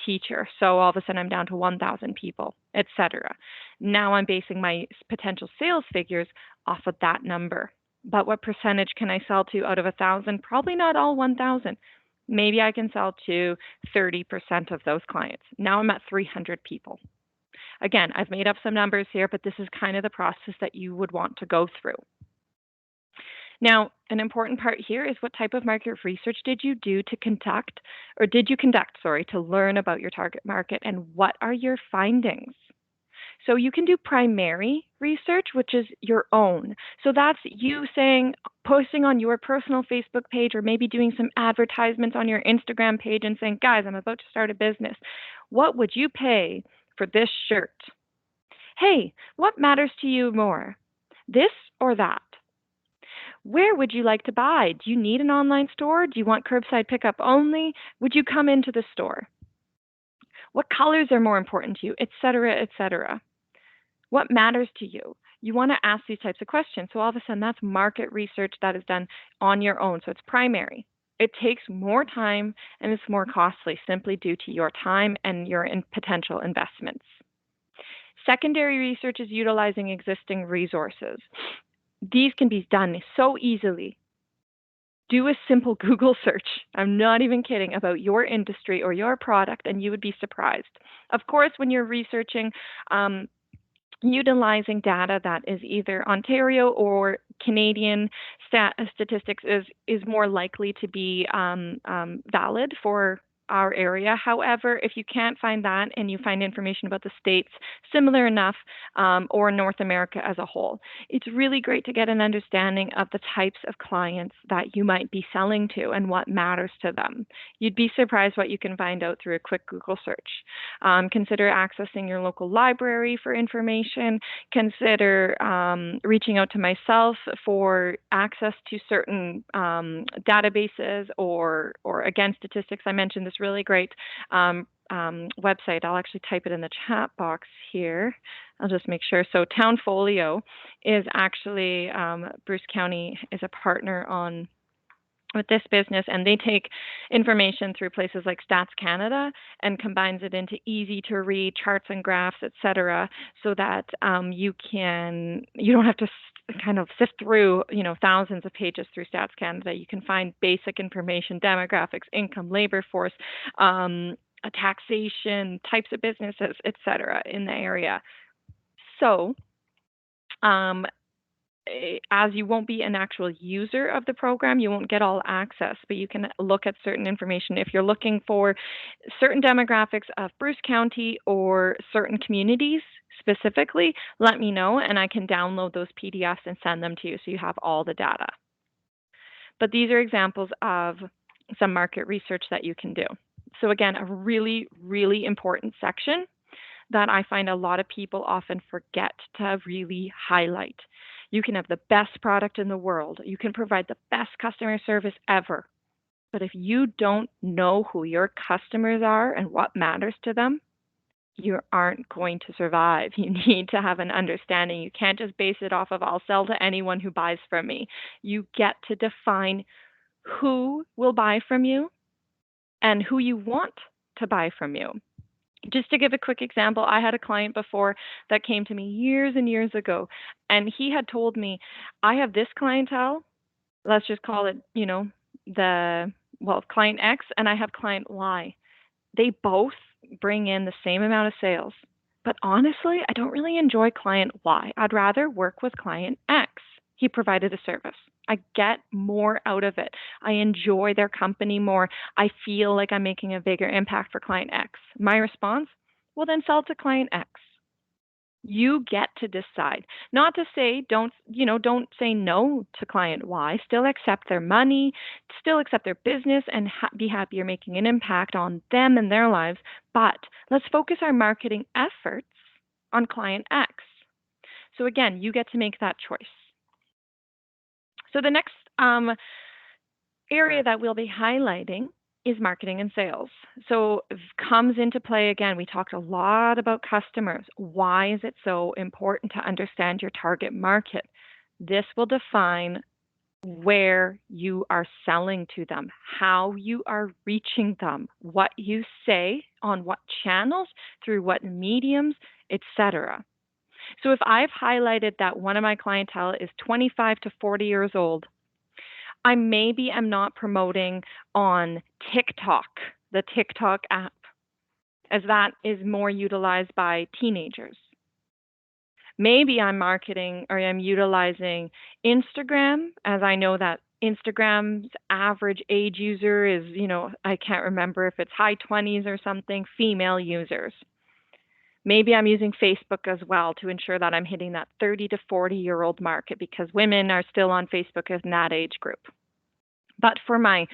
teacher. So all of a sudden I'm down to 1,000 people, etc. Now I'm basing my potential sales figures off of that number. But what percentage can I sell to out of 1,000? Probably not all 1,000. Maybe I can sell to 30% of those clients. Now I'm at 300 people. Again, I've made up some numbers here, but this is kind of the process that you would want to go through. Now, an important part here is what type of market research did you conduct to learn about your target market, and what are your findings? So you can do primary research, which is your own. So that's you posting on your personal Facebook page, or maybe doing some advertisements on your Instagram page and saying, guys, I'm about to start a business. What would you pay for this shirt? Hey, what matters to you more, this or that? Where would you like to buy? Do you need an online store? Do you want curbside pickup only? Would you come into the store? What colors are more important to you, et cetera, What matters to you? You want to ask these types of questions. So all of a sudden, that's market research that is done on your own. So it's primary. It takes more time and it's more costly simply due to your time and your potential investments. Secondary research is utilizing existing resources. These can be done so easily. Do a simple Google search. I'm not even kidding, about your industry or your product, and you would be surprised. Of course, when you're researching, utilizing data that is either Ontario or Canadian statistics is more likely to be valid for our area. However, if you can't find that and you find information about the states similar enough, or North America as a whole, it's really great to get an understanding of the types of clients that you might be selling to and what matters to them. You'd be surprised what you can find out through a quick Google search. Consider accessing your local library for information. Consider reaching out to myself for access to certain databases, or again, statistics. I mentioned this really great website. I'll actually type it in the chat box here. I'll just make sure. So Townfolio is actually, Bruce County is a partner on with this business, and they take information through places like Stats Canada and combines it into easy to read charts and graphs, etc., so that you don't have to kind of sift through thousands of pages through Stats Canada. You can find basic information, demographics, income, labor force, taxation, types of businesses, etc., in the area. So as you won't be an actual user of the program, you won't get all access, but you can look at certain information. If you're looking for certain demographics of Bruce County or certain communities specifically, let me know and I can download those PDFs and send them to you so you have all the data. But these are examples of some market research that you can do. So again, a really, really important section that I find a lot of people often forget to really highlight. You can have the best product in the world. You can provide the best customer service ever. But if you don't know who your customers are and what matters to them, you aren't going to survive. You need to have an understanding. You can't just base it off of, I'll sell to anyone who buys from me. You get to define who will buy from you and who you want to buy from you. Just to give a quick example, I had a client before that came to me years and years ago, and he had told me, I have this clientele, let's just call it, client X, and I have client Y. They both bring in the same amount of sales. But honestly, I don't really enjoy client Y. I'd rather work with client X. He provided a service. I get more out of it. I enjoy their company more. I feel like I'm making a bigger impact for client X. My response? Well, then sell to client X. You get to decide. Not to say don't say no to client Y. Still accept their money, still accept their business, and be happy you're making an impact on them and their lives. But let's focus our marketing efforts on client X. So again, you get to make that choice. So the next area that we'll be highlighting is marketing and sales. So it comes into play again. We talked a lot about customers. Why is it so important to understand your target market? This will define where you are selling to them, how you are reaching them, what you say on what channels, through what mediums, etc. So if I've highlighted that one of my clientele is 25 to 40 years old, I maybe am not promoting on TikTok, the TikTok app, as that is more utilized by teenagers. Maybe I'm marketing or I'm utilizing Instagram, as I know that Instagram's average age user is, I can't remember if it's high 20s or something, female users. Maybe I'm using Facebook as well to ensure that I'm hitting that 30 to 40-year-old market, because women are still on Facebook in that age group. But for my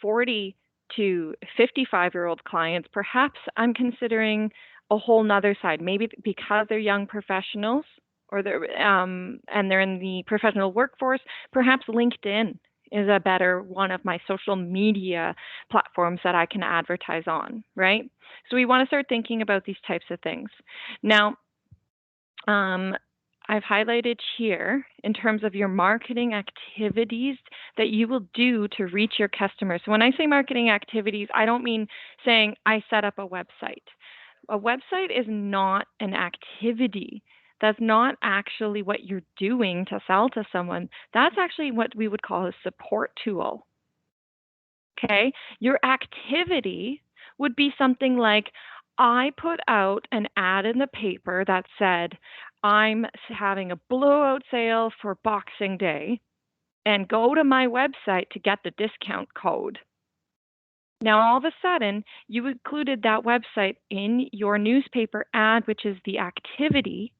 40 to 55-year-old clients, perhaps I'm considering a whole nother side. Maybe because they're young professionals or they're in the professional workforce, perhaps LinkedIn is a better one of my social media platforms that I can advertise on, right? So we want to start thinking about these types of things. Now, I've highlighted here in terms of your marketing activities that you will do to reach your customers. So when I say marketing activities, I don't mean saying I set up a website. A website is not an activity. That's not actually what you're doing to sell to someone. That's actually what we would call a support tool. Okay. Your activity would be something like, I put out an ad in the paper that said, I'm having a blowout sale for Boxing Day, and go to my website to get the discount code. Now, all of a sudden, you included that website in your newspaper ad, which is the activity.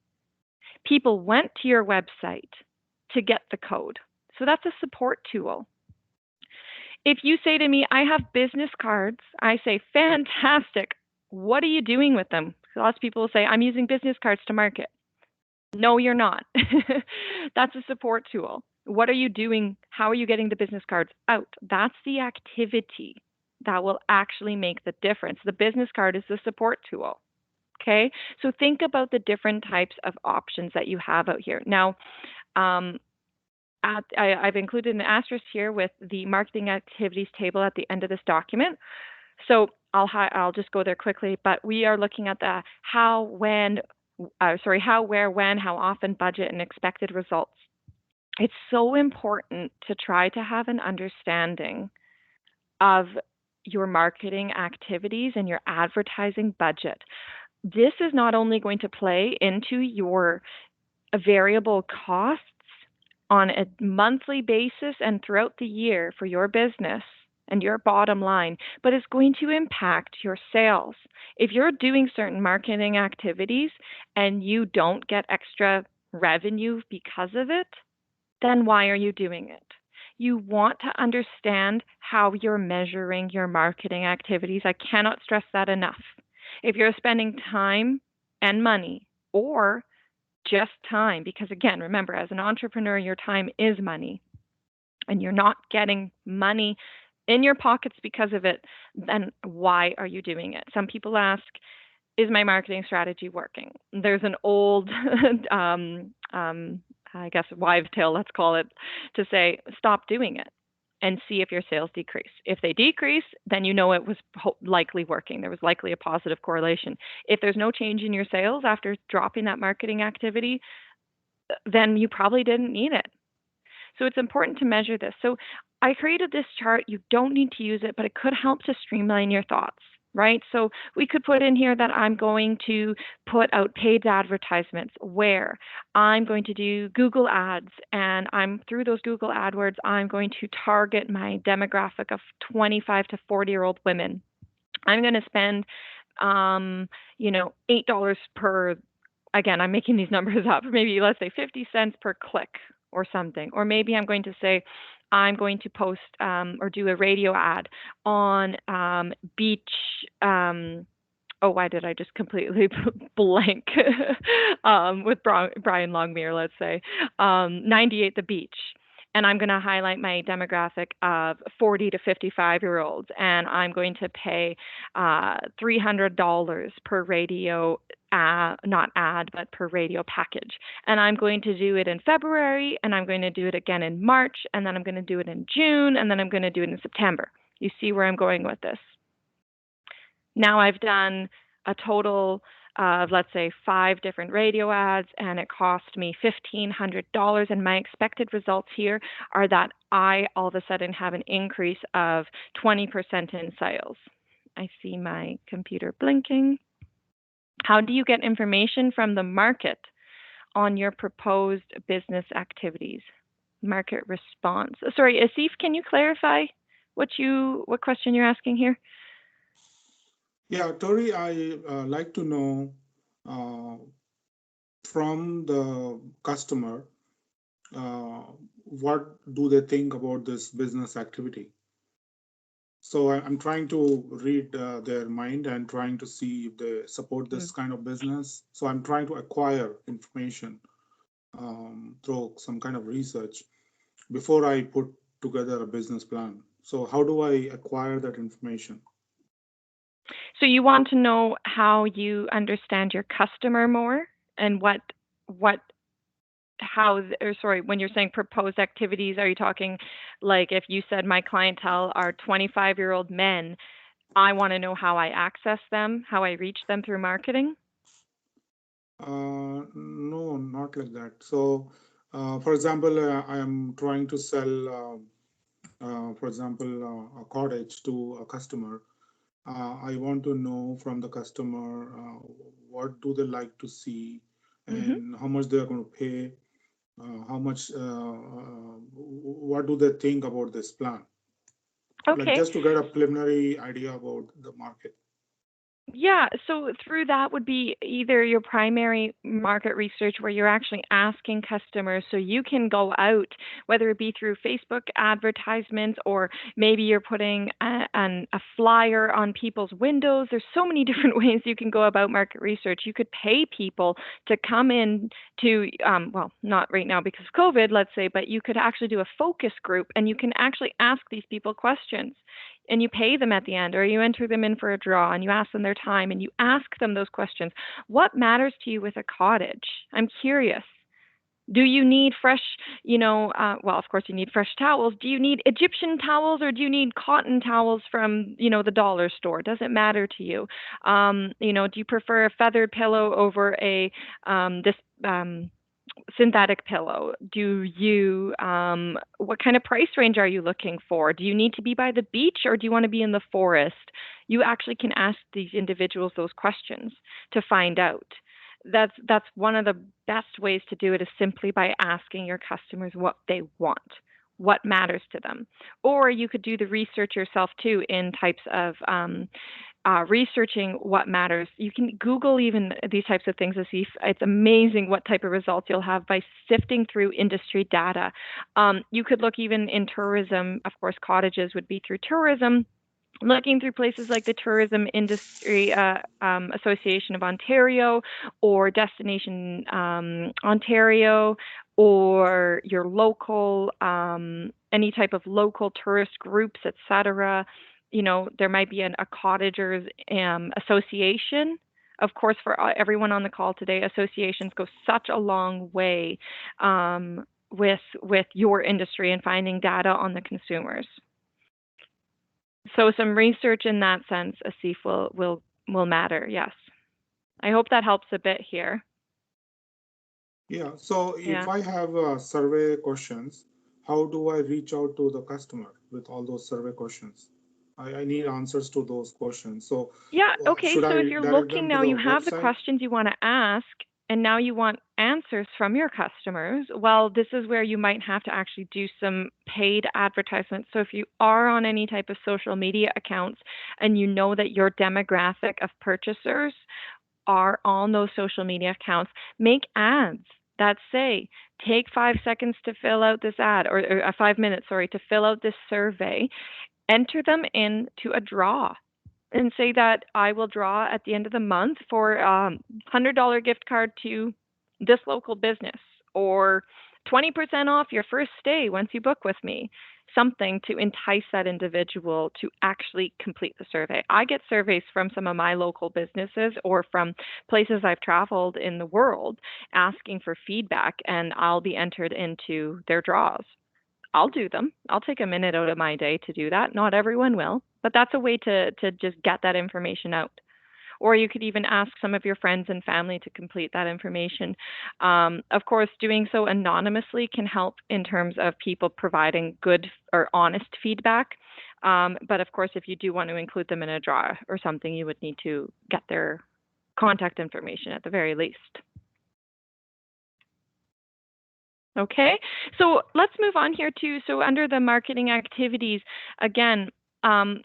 People went to your website to get the code. So that's a support tool. If you say to me, I have business cards, I say, fantastic. What are you doing with them? Lots of people will say, I'm using business cards to market. No, you're not. That's a support tool. What are you doing? How are you getting the business cards out? That's the activity that will actually make the difference. The business card is the support tool. Okay, so think about the different types of options that you have out here. Now, I've included an asterisk here with the marketing activities table at the end of this document. So I'll just go there quickly, but we are looking at the how, when, how, where, when, how often, budget, and expected results. It's so important to try to have an understanding of your marketing activities and your advertising budget. This is not only going to play into your variable costs on a monthly basis and throughout the year for your business and your bottom line, but it's going to impact your sales. If you're doing certain marketing activities and you don't get extra revenue because of it, then why are you doing it? You want to understand how you're measuring your marketing activities. I cannot stress that enough. If you're spending time and money, or just time, because again, remember, as an entrepreneur, your time is money, and you're not getting money in your pockets because of it, then why are you doing it? Some people ask, is my marketing strategy working? There's an old, I guess, wives' tale, let's call it, to say, stop doing it and see if your sales decrease. If they decrease, then you know it was likely working. There was likely a positive correlation. If there's no change in your sales after dropping that marketing activity, then you probably didn't need it. So it's important to measure this. So I created this chart. You don't need to use it, but it could help to streamline your thoughts, right? So we could put in here that I'm going to put out paid advertisements where I'm going to do Google ads, and I'm through those Google AdWords, I'm going to target my demographic of 25 to 40-year-old women. I'm going to spend, $8 per, again, I'm making these numbers up, maybe let's say 50 cents per click or something. Or maybe I'm going to say, I'm going to post or do a radio ad on beach. Why did I just completely blank? With Brian Longmire, let's say, 98 The Beach. And I'm going to highlight my demographic of 40 to 55-year-olds, and I'm going to pay $300 per radio, not ad, but per radio package. And I'm going to do it in February, and I'm going to do it again in March, and then I'm going to do it in June, and then I'm going to do it in September. You see where I'm going with this? Now I've done a total of, let's say, 5 different radio ads, and it cost me $1,500. And my expected results here are that I all of a sudden have an increase of 20% in sales. I see my computer blinking. How do you get information from the market on your proposed business activities? Market response. Sorry, Asif, can you clarify what question you're asking here? Yeah, Tori, I like to know from the customer, what do they think about this business activity? So I'm trying to read their mind and trying to see if they support this kind of business. So I'm trying to acquire information through some kind of research before I put together a business plan. So how do I acquire that information? So you want to know how you understand your customer more, and when you're saying proposed activities, are you talking like if you said my clientele are 25-year-old men, I want to know how I access them, how I reach them through marketing? No, not like that. So, for example, I am trying to sell for example, a cottage to a customer. I want to know from the customer what do they like to see Hmm. and how much they are going to pay, how much, what do they think about this plan? Like Okay. just to get a preliminary idea about the market. Yeah, so through that would be either your primary market research where you're actually asking customers so you can go out, whether it be through Facebook advertisements or maybe you're putting a flyer on people's windows. There's so many different ways you can go about market research. You could pay people to come in to, well, not right now because of COVID, let's say, but you could actually do a focus group and you can actually ask these people questions and you pay them at the end or you enter them in for a draw and you ask them their time and you ask them those questions. What matters to you with a cottage? I'm curious. Do you need fresh, well, of course you need fresh towels. Do you need Egyptian towels or do you need cotton towels from, the dollar store? Does it matter to you? Do you prefer a feathered pillow over this synthetic pillow? Do you what kind of price range are you looking for? Do you need to be by the beach or do you want to be in the forest? You actually can ask these individuals those questions to find out. That's one of the best ways to do it is simply by asking your customers what they want, what matters to them. Or you could do the research yourself too in types of researching what matters. You can Google even these types of things to see. It's amazing what type of results you'll have by sifting through industry data. You could look even in tourism. Of course, cottages would be through tourism. Looking through places like the Tourism Industry Association of Ontario or Destination Ontario or your local, any type of local tourist groups, etc. There might be a cottagers association. Of course, for everyone on the call today, associations go such a long way with your industry and finding data on the consumers. So some research in that sense, Asif, will matter. Yes, I hope that helps a bit here. Yeah. So Yeah. if I have survey questions, how do I reach out to the customer with all those survey questions? I need answers to those questions. So Yeah. Okay. should So if I you're direct looking them to now, the you have the website? questions you want to ask, and now you want answers from your customers. Well, this is where you might have to actually do some paid advertisements. So if you are on any type of social media accounts and you know that your demographic of purchasers are on those social media accounts, make ads that say, take 5 seconds to fill out this ad, or 5 minutes, sorry, to fill out this survey, enter them into a draw and say that I will draw at the end of the month for $100 gift card to this local business or 20% off your first stay once you book with me. Something to entice that individual to actually complete the survey. I get surveys from some of my local businesses or from places I've traveled in the world asking for feedback, and I'll be entered into their draws. I'll do them. I'll take a minute out of my day to do that. Not everyone will, but that's a way to just get that information out. Or you could even ask some of your friends and family to complete that information. Of course, doing so anonymously can help in terms of people providing good or honest feedback. But of course, if you do want to include them in a draw or something, you would need to get their contact information at the very least. Okay, so let's move on here too. So under the marketing activities, again,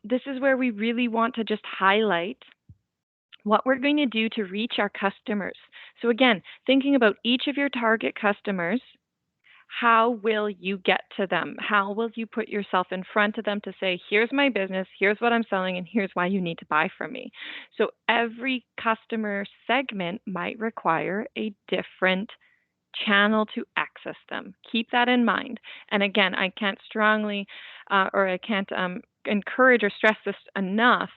this is where we really want to just highlight what we're going to do to reach our customers. So again, thinking about each of your target customers, how will you get to them? How will you put yourself in front of them to say, here's my business, here's what I'm selling, and here's why you need to buy from me? So every customer segment might require a different channel to access them. Keep that in mind. And again, I can't strongly or I can't encourage or stress this enough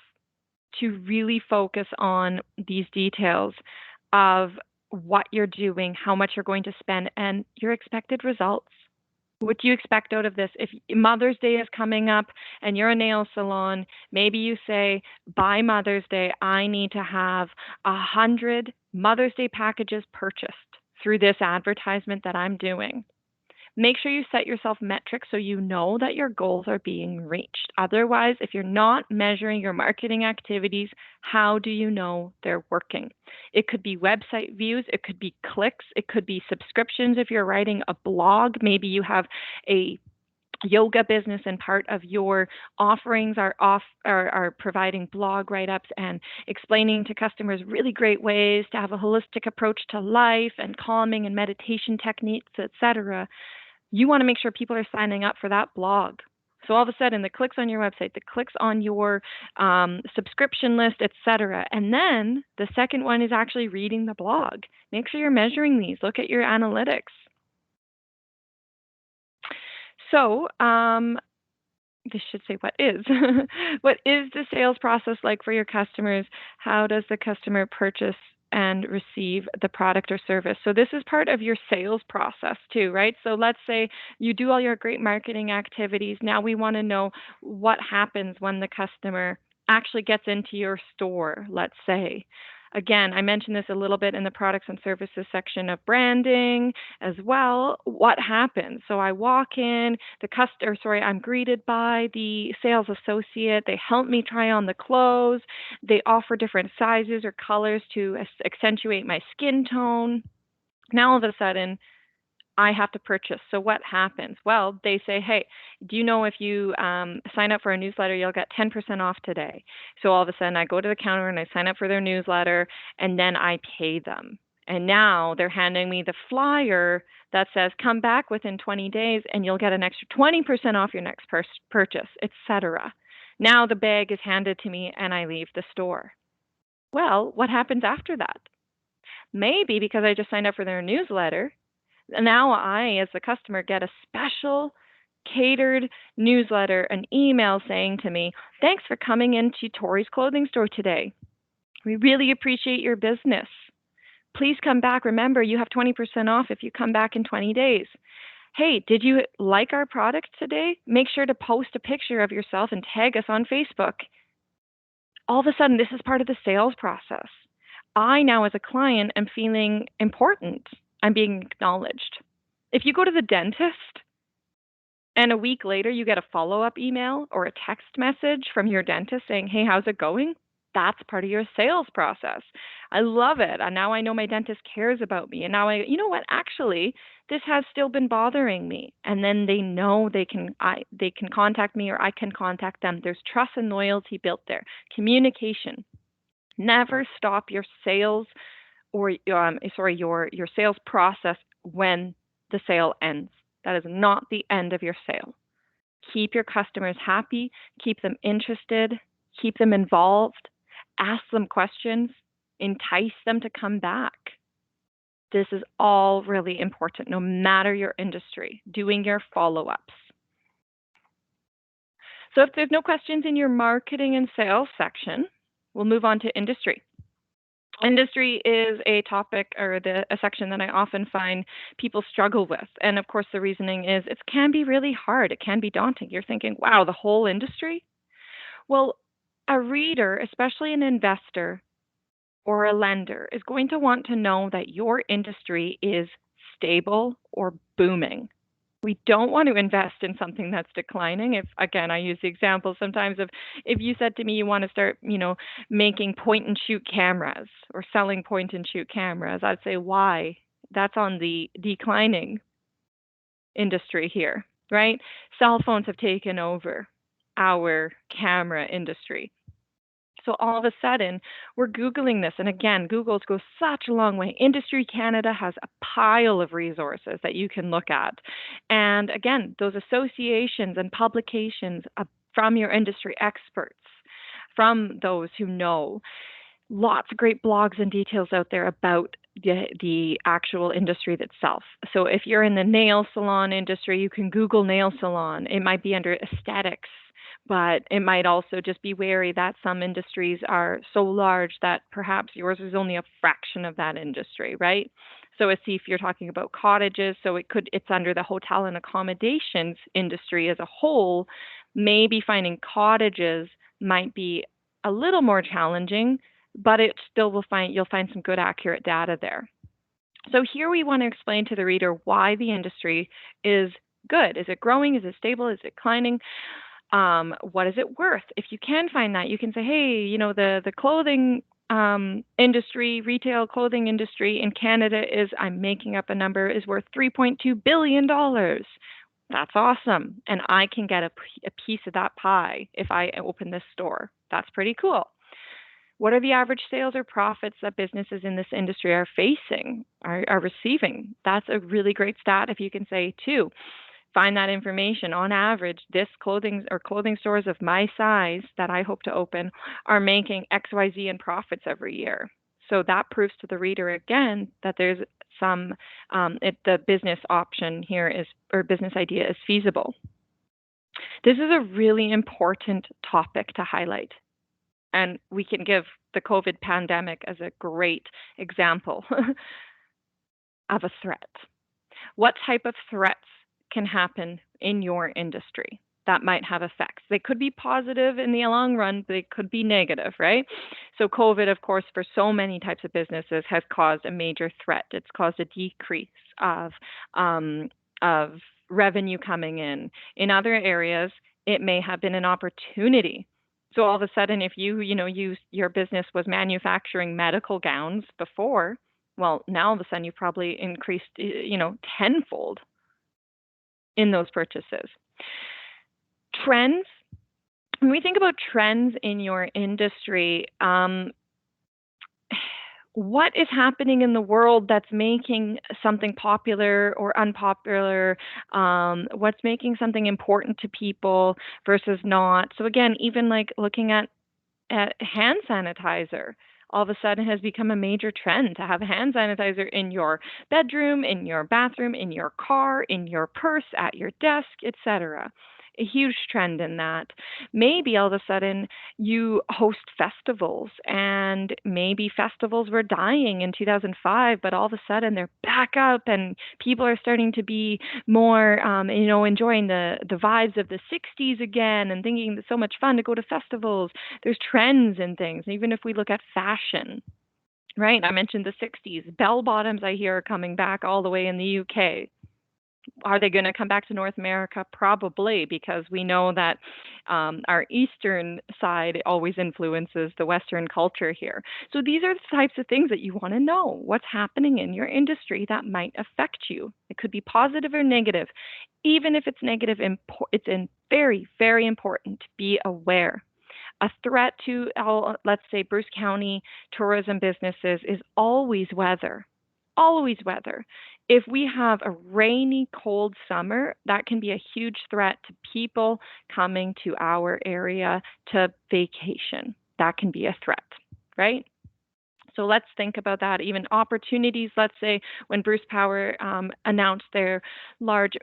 to really focus on these details of what you're doing, how much you're going to spend, and your expected results. What do you expect out of this? If Mother's Day is coming up and you're a nail salon, maybe you say, by Mother's Day, I need to have 100 Mother's Day packages purchased through this advertisement that I'm doing. Make sure you set yourself metrics so you know that your goals are being reached. Otherwise, if you're not measuring your marketing activities, how do you know they're working? It could be website views, it could be clicks, it could be subscriptions if you're writing a blog. Maybe you have a yoga business and part of your offerings are providing blog write-ups and explaining to customers really great ways to have a holistic approach to life and calming and meditation techniques, etc. You want to make sure people are signing up for that blog. So all of a sudden, the clicks on your website, the clicks on your subscription list, etc. And then the second one is actually reading the blog. Make sure you're measuring these. Look at your analytics. So this should say what is. What is the sales process like for your customers? How does the customer purchase and receive the product or service? So this is part of your sales process too, right? So let's say you do all your great marketing activities. Now we want to know what happens when the customer actually gets into your store, let's say. Again, I mentioned this a little bit in the products and services section of branding as well. What happens? So I walk in, I'm greeted by the sales associate. They help me try on the clothes. They offer different sizes or colors to accentuate my skin tone. Now all of a sudden, I have to purchase. So what happens? Well, they say, hey, do you know if you sign up for a newsletter, you'll get 10% off today. So all of a sudden I go to the counter and I sign up for their newsletter and then I pay them. And now they're handing me the flyer that says, come back within 20 days and you'll get an extra 20% off your next purchase, etc. Now the bag is handed to me and I leave the store. Well, what happens after that? Maybe because I just signed up for their newsletter, now I, as the customer, get a special catered newsletter, an email saying to me, thanks for coming into Tori's clothing store today. We really appreciate your business. Please come back. Remember, you have 20% off if you come back in 20 days. Hey, did you like our product today? Make sure to post a picture of yourself and tag us on Facebook. All of a sudden, this is part of the sales process. I now, as a client, am feeling important. I'm being acknowledged. If you go to the dentist and a week later you get a follow-up email or a text message from your dentist saying, hey, how's it going? That's part of your sales process. I love it. And now I know my dentist cares about me. And now you know what? Actually, this has still been bothering me. And then they know they can contact me or I can contact them. There's trust and loyalty built there. Communication. Never stop your sales or your sales process when the sale ends. That is not the end of your sale. Keep your customers happy, keep them interested, keep them involved, ask them questions, entice them to come back. This is all really important, no matter your industry, doing your follow-ups. So if there's no questions in your marketing and sales section, we'll move on to industry. Industry is a topic or a section that I often find people struggle with. And of course, the reasoning is it can be really hard. It can be daunting. You're thinking, wow, the whole industry? Well, a reader, especially an investor or a lender, is going to want to know that your industry is stable or booming. We don't want to invest in something that's declining. If, again, I use the example sometimes of if you said to me you want to start, making point and shoot cameras or selling point and shoot cameras, I'd say, why? That's on the declining industry here, right? Cell phones have taken over our camera industry. So all of a sudden, we're Googling this. And again, Google goes such a long way. Industry Canada has a pile of resources that you can look at. And again, those associations and publications from your industry experts, from those who know, lots of great blogs and details out there about the actual industry itself. So if you're in the nail salon industry, you can Google nail salon. It might be under aesthetics, but it might also just be wary that some industries are so large that perhaps yours is only a fraction of that industry, right? So see if you're talking about cottages, so it's under the hotel and accommodations industry as a whole. Maybe finding cottages might be a little more challenging, but you'll find some good accurate data there. So here we want to explain to the reader why the industry is good. Is it growing? Is it stable? Is it declining? What is it worth? If you can find that, you can say, hey, the clothing industry, retail clothing industry in Canada is, I'm making up a number, is worth $3.2 billion. That's awesome. And I can get a piece of that pie if I open this store. That's pretty cool. What are the average sales or profits that businesses in this industry are facing, are receiving? That's a really great stat if you can say, too. Find that information. On average, this clothing stores of my size that I hope to open are making XYZ in profits every year. So that proves to the reader again that there's some, the business option here is, or business idea is feasible. This is a really important topic to highlight. And we can give the COVID pandemic as a great example of a threat. What type of threats can happen in your industry that might have effects? They could be positive in the long run, but they could be negative, right? So COVID, of course, for so many types of businesses has caused a major threat. It's caused a decrease of revenue coming in. In other areas, it may have been an opportunity. So all of a sudden, if your business was manufacturing medical gowns before, well, now all of a sudden you've probably increased, tenfold in those purchases. Trends. When we think about trends in your industry, what is happening in the world that's making something popular or unpopular? What's making something important to people versus not? So again, even like looking at hand sanitizer all of a sudden has become a major trend to have hand sanitizer in your bedroom, in your bathroom, in your car, in your purse, at your desk, etc. A huge trend in that. Maybe all of a sudden you host festivals, and maybe festivals were dying in 2005, but all of a sudden they're back up and people are starting to be more, enjoying the vibes of the 60s again and thinking it's so much fun to go to festivals. There's trends in things. Even if we look at fashion, right? I mentioned the 60s. Bell bottoms, I hear, are coming back all the way in the UK. Are they going to come back to North America? Probably, because we know that our Eastern side always influences the Western culture here. So these are the types of things that you want to know. What's happening in your industry that might affect you? It could be positive or negative. Even if it's negative, it's very, very important to be aware. A threat to, let's say, Bruce County tourism businesses is always weather. Always weather. If we have a rainy, cold summer, that can be a huge threat to people coming to our area to vacation. That can be a threat, right? So let's think about that. Even opportunities, let's say when Bruce Power announced their large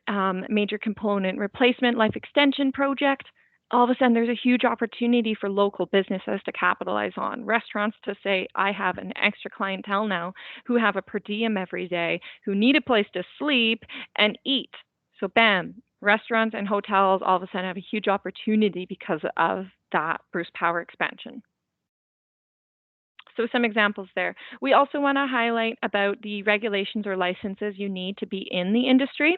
major component replacement life extension project, all of a sudden there's a huge opportunity for local businesses to capitalize on. Restaurants to say, I have an extra clientele now who have a per diem every day, who need a place to sleep and eat. So bam, restaurants and hotels all of a sudden have a huge opportunity because of that Bruce Power expansion. So some examples there. We also want to highlight about the regulations or licenses you need to be in the industry.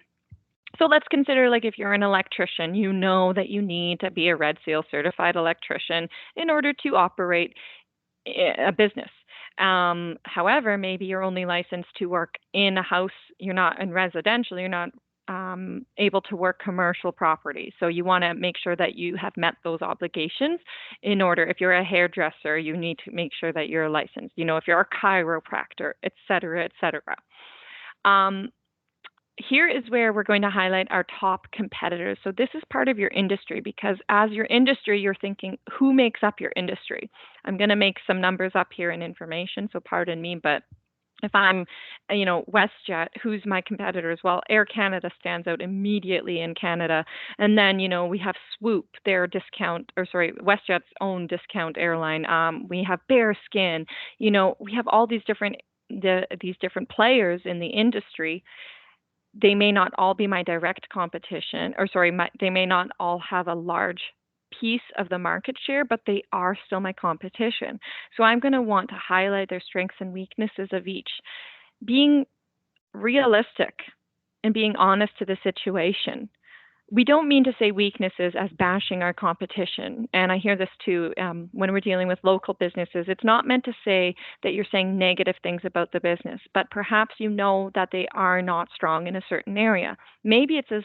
So let's consider, like, if you're an electrician, you know that you need to be a Red Seal certified electrician in order to operate a business. However, maybe you're only licensed to work in a house. You're not in residential. You're not able to work commercial property. So you want to make sure that you have met those obligations in order. If you're a hairdresser, you need to make sure that you're licensed. If you're a chiropractor, et cetera, et cetera. Here is where we're going to highlight our top competitors. So this is part of your industry, because as your industry, you're thinking, who makes up your industry? I'm going to make some numbers up here in information, so pardon me, but if I'm, WestJet, who's my competitors? Well, Air Canada stands out immediately in Canada. And then, we have Swoop, their WestJet's own discount airline. We have Bearskin. We have all these different players in the industry. They may not all be my direct competition, they may not all have a large piece of the market share, but they are still my competition. So I'm going to want to highlight their strengths and weaknesses of each. Being realistic and being honest to the situation. We don't mean to say weaknesses as bashing our competition. And I hear this too when we're dealing with local businesses. It's not meant to say that you're saying negative things about the business, but perhaps you know that they are not strong in a certain area. Maybe it's as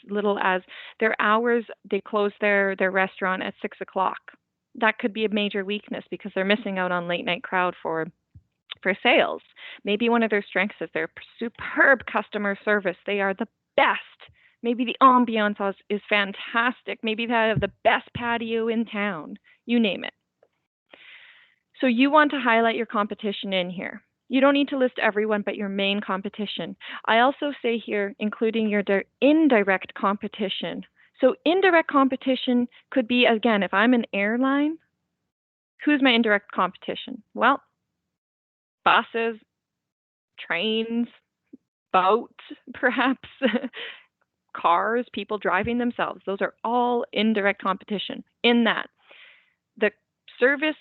little as their hours, they close their restaurant at 6 o'clock. That could be a major weakness because they're missing out on late night crowd for sales. Maybe one of their strengths is their superb customer service. They are the best. Maybe the ambiance is fantastic. Maybe they have the best patio in town. You name it. So you want to highlight your competition in here. You don't need to list everyone but your main competition. I also say here, including your indirect competition. So indirect competition could be, again, if I'm an airline, who's my indirect competition? Well, buses, trains, boats, perhaps, cars, people driving themselves. Those are all indirect competition in that the service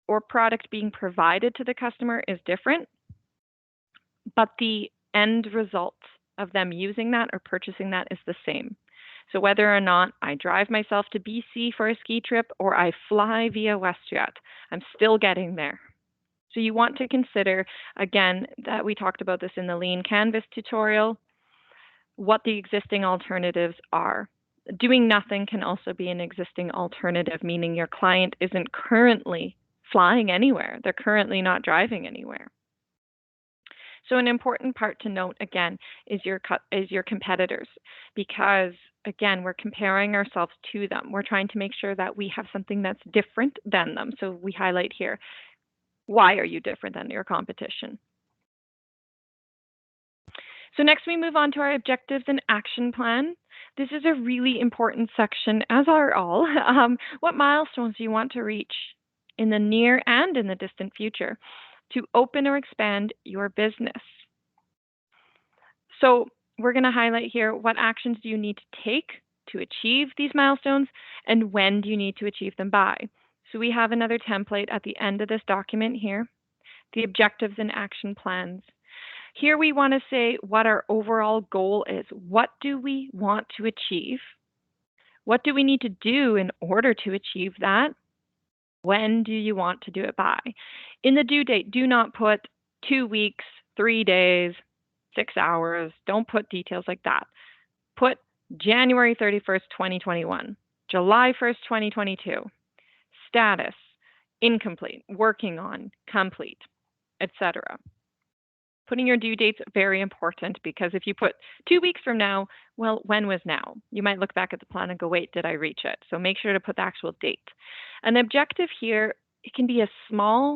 or product being provided to the customer is different, but the end result of them using that or purchasing that is the same. So whether or not I drive myself to BC for a ski trip or I fly via WestJet, I'm still getting there. So you want to consider, again, that we talked about this in the Lean Canvas tutorial, what the existing alternatives are. Doing nothing can also be an existing alternative, meaning your client isn't currently flying anywhere. They're currently not driving anywhere. So an important part to note, again, is your competitors, because, again, we're comparing ourselves to them. We're trying to make sure that we have something that's different than them. So we highlight here, why are you different than your competition? So next we move on to our objectives and action plan. This is a really important section, as are all. What milestones do you want to reach in the near and in the distant future to open or expand your business? So we're going to highlight here, what actions do you need to take to achieve these milestones, and when do you need to achieve them by? So we have another template at the end of this document here, the objectives and action plans. Here we want to say what our overall goal is. What do we want to achieve? What do we need to do in order to achieve that? When do you want to do it by? In the due date, do not put 2 weeks, 3 days, 6 hours. Don't put details like that. Put January 31st, 2021, July 1st, 2022, status, incomplete, working on, complete, etc. Putting your due dates very important, because if you put 2 weeks from now, well, when was now? You might look back at the plan and go, wait, did I reach it? So make sure to put the actual date. An objective here, it can be as small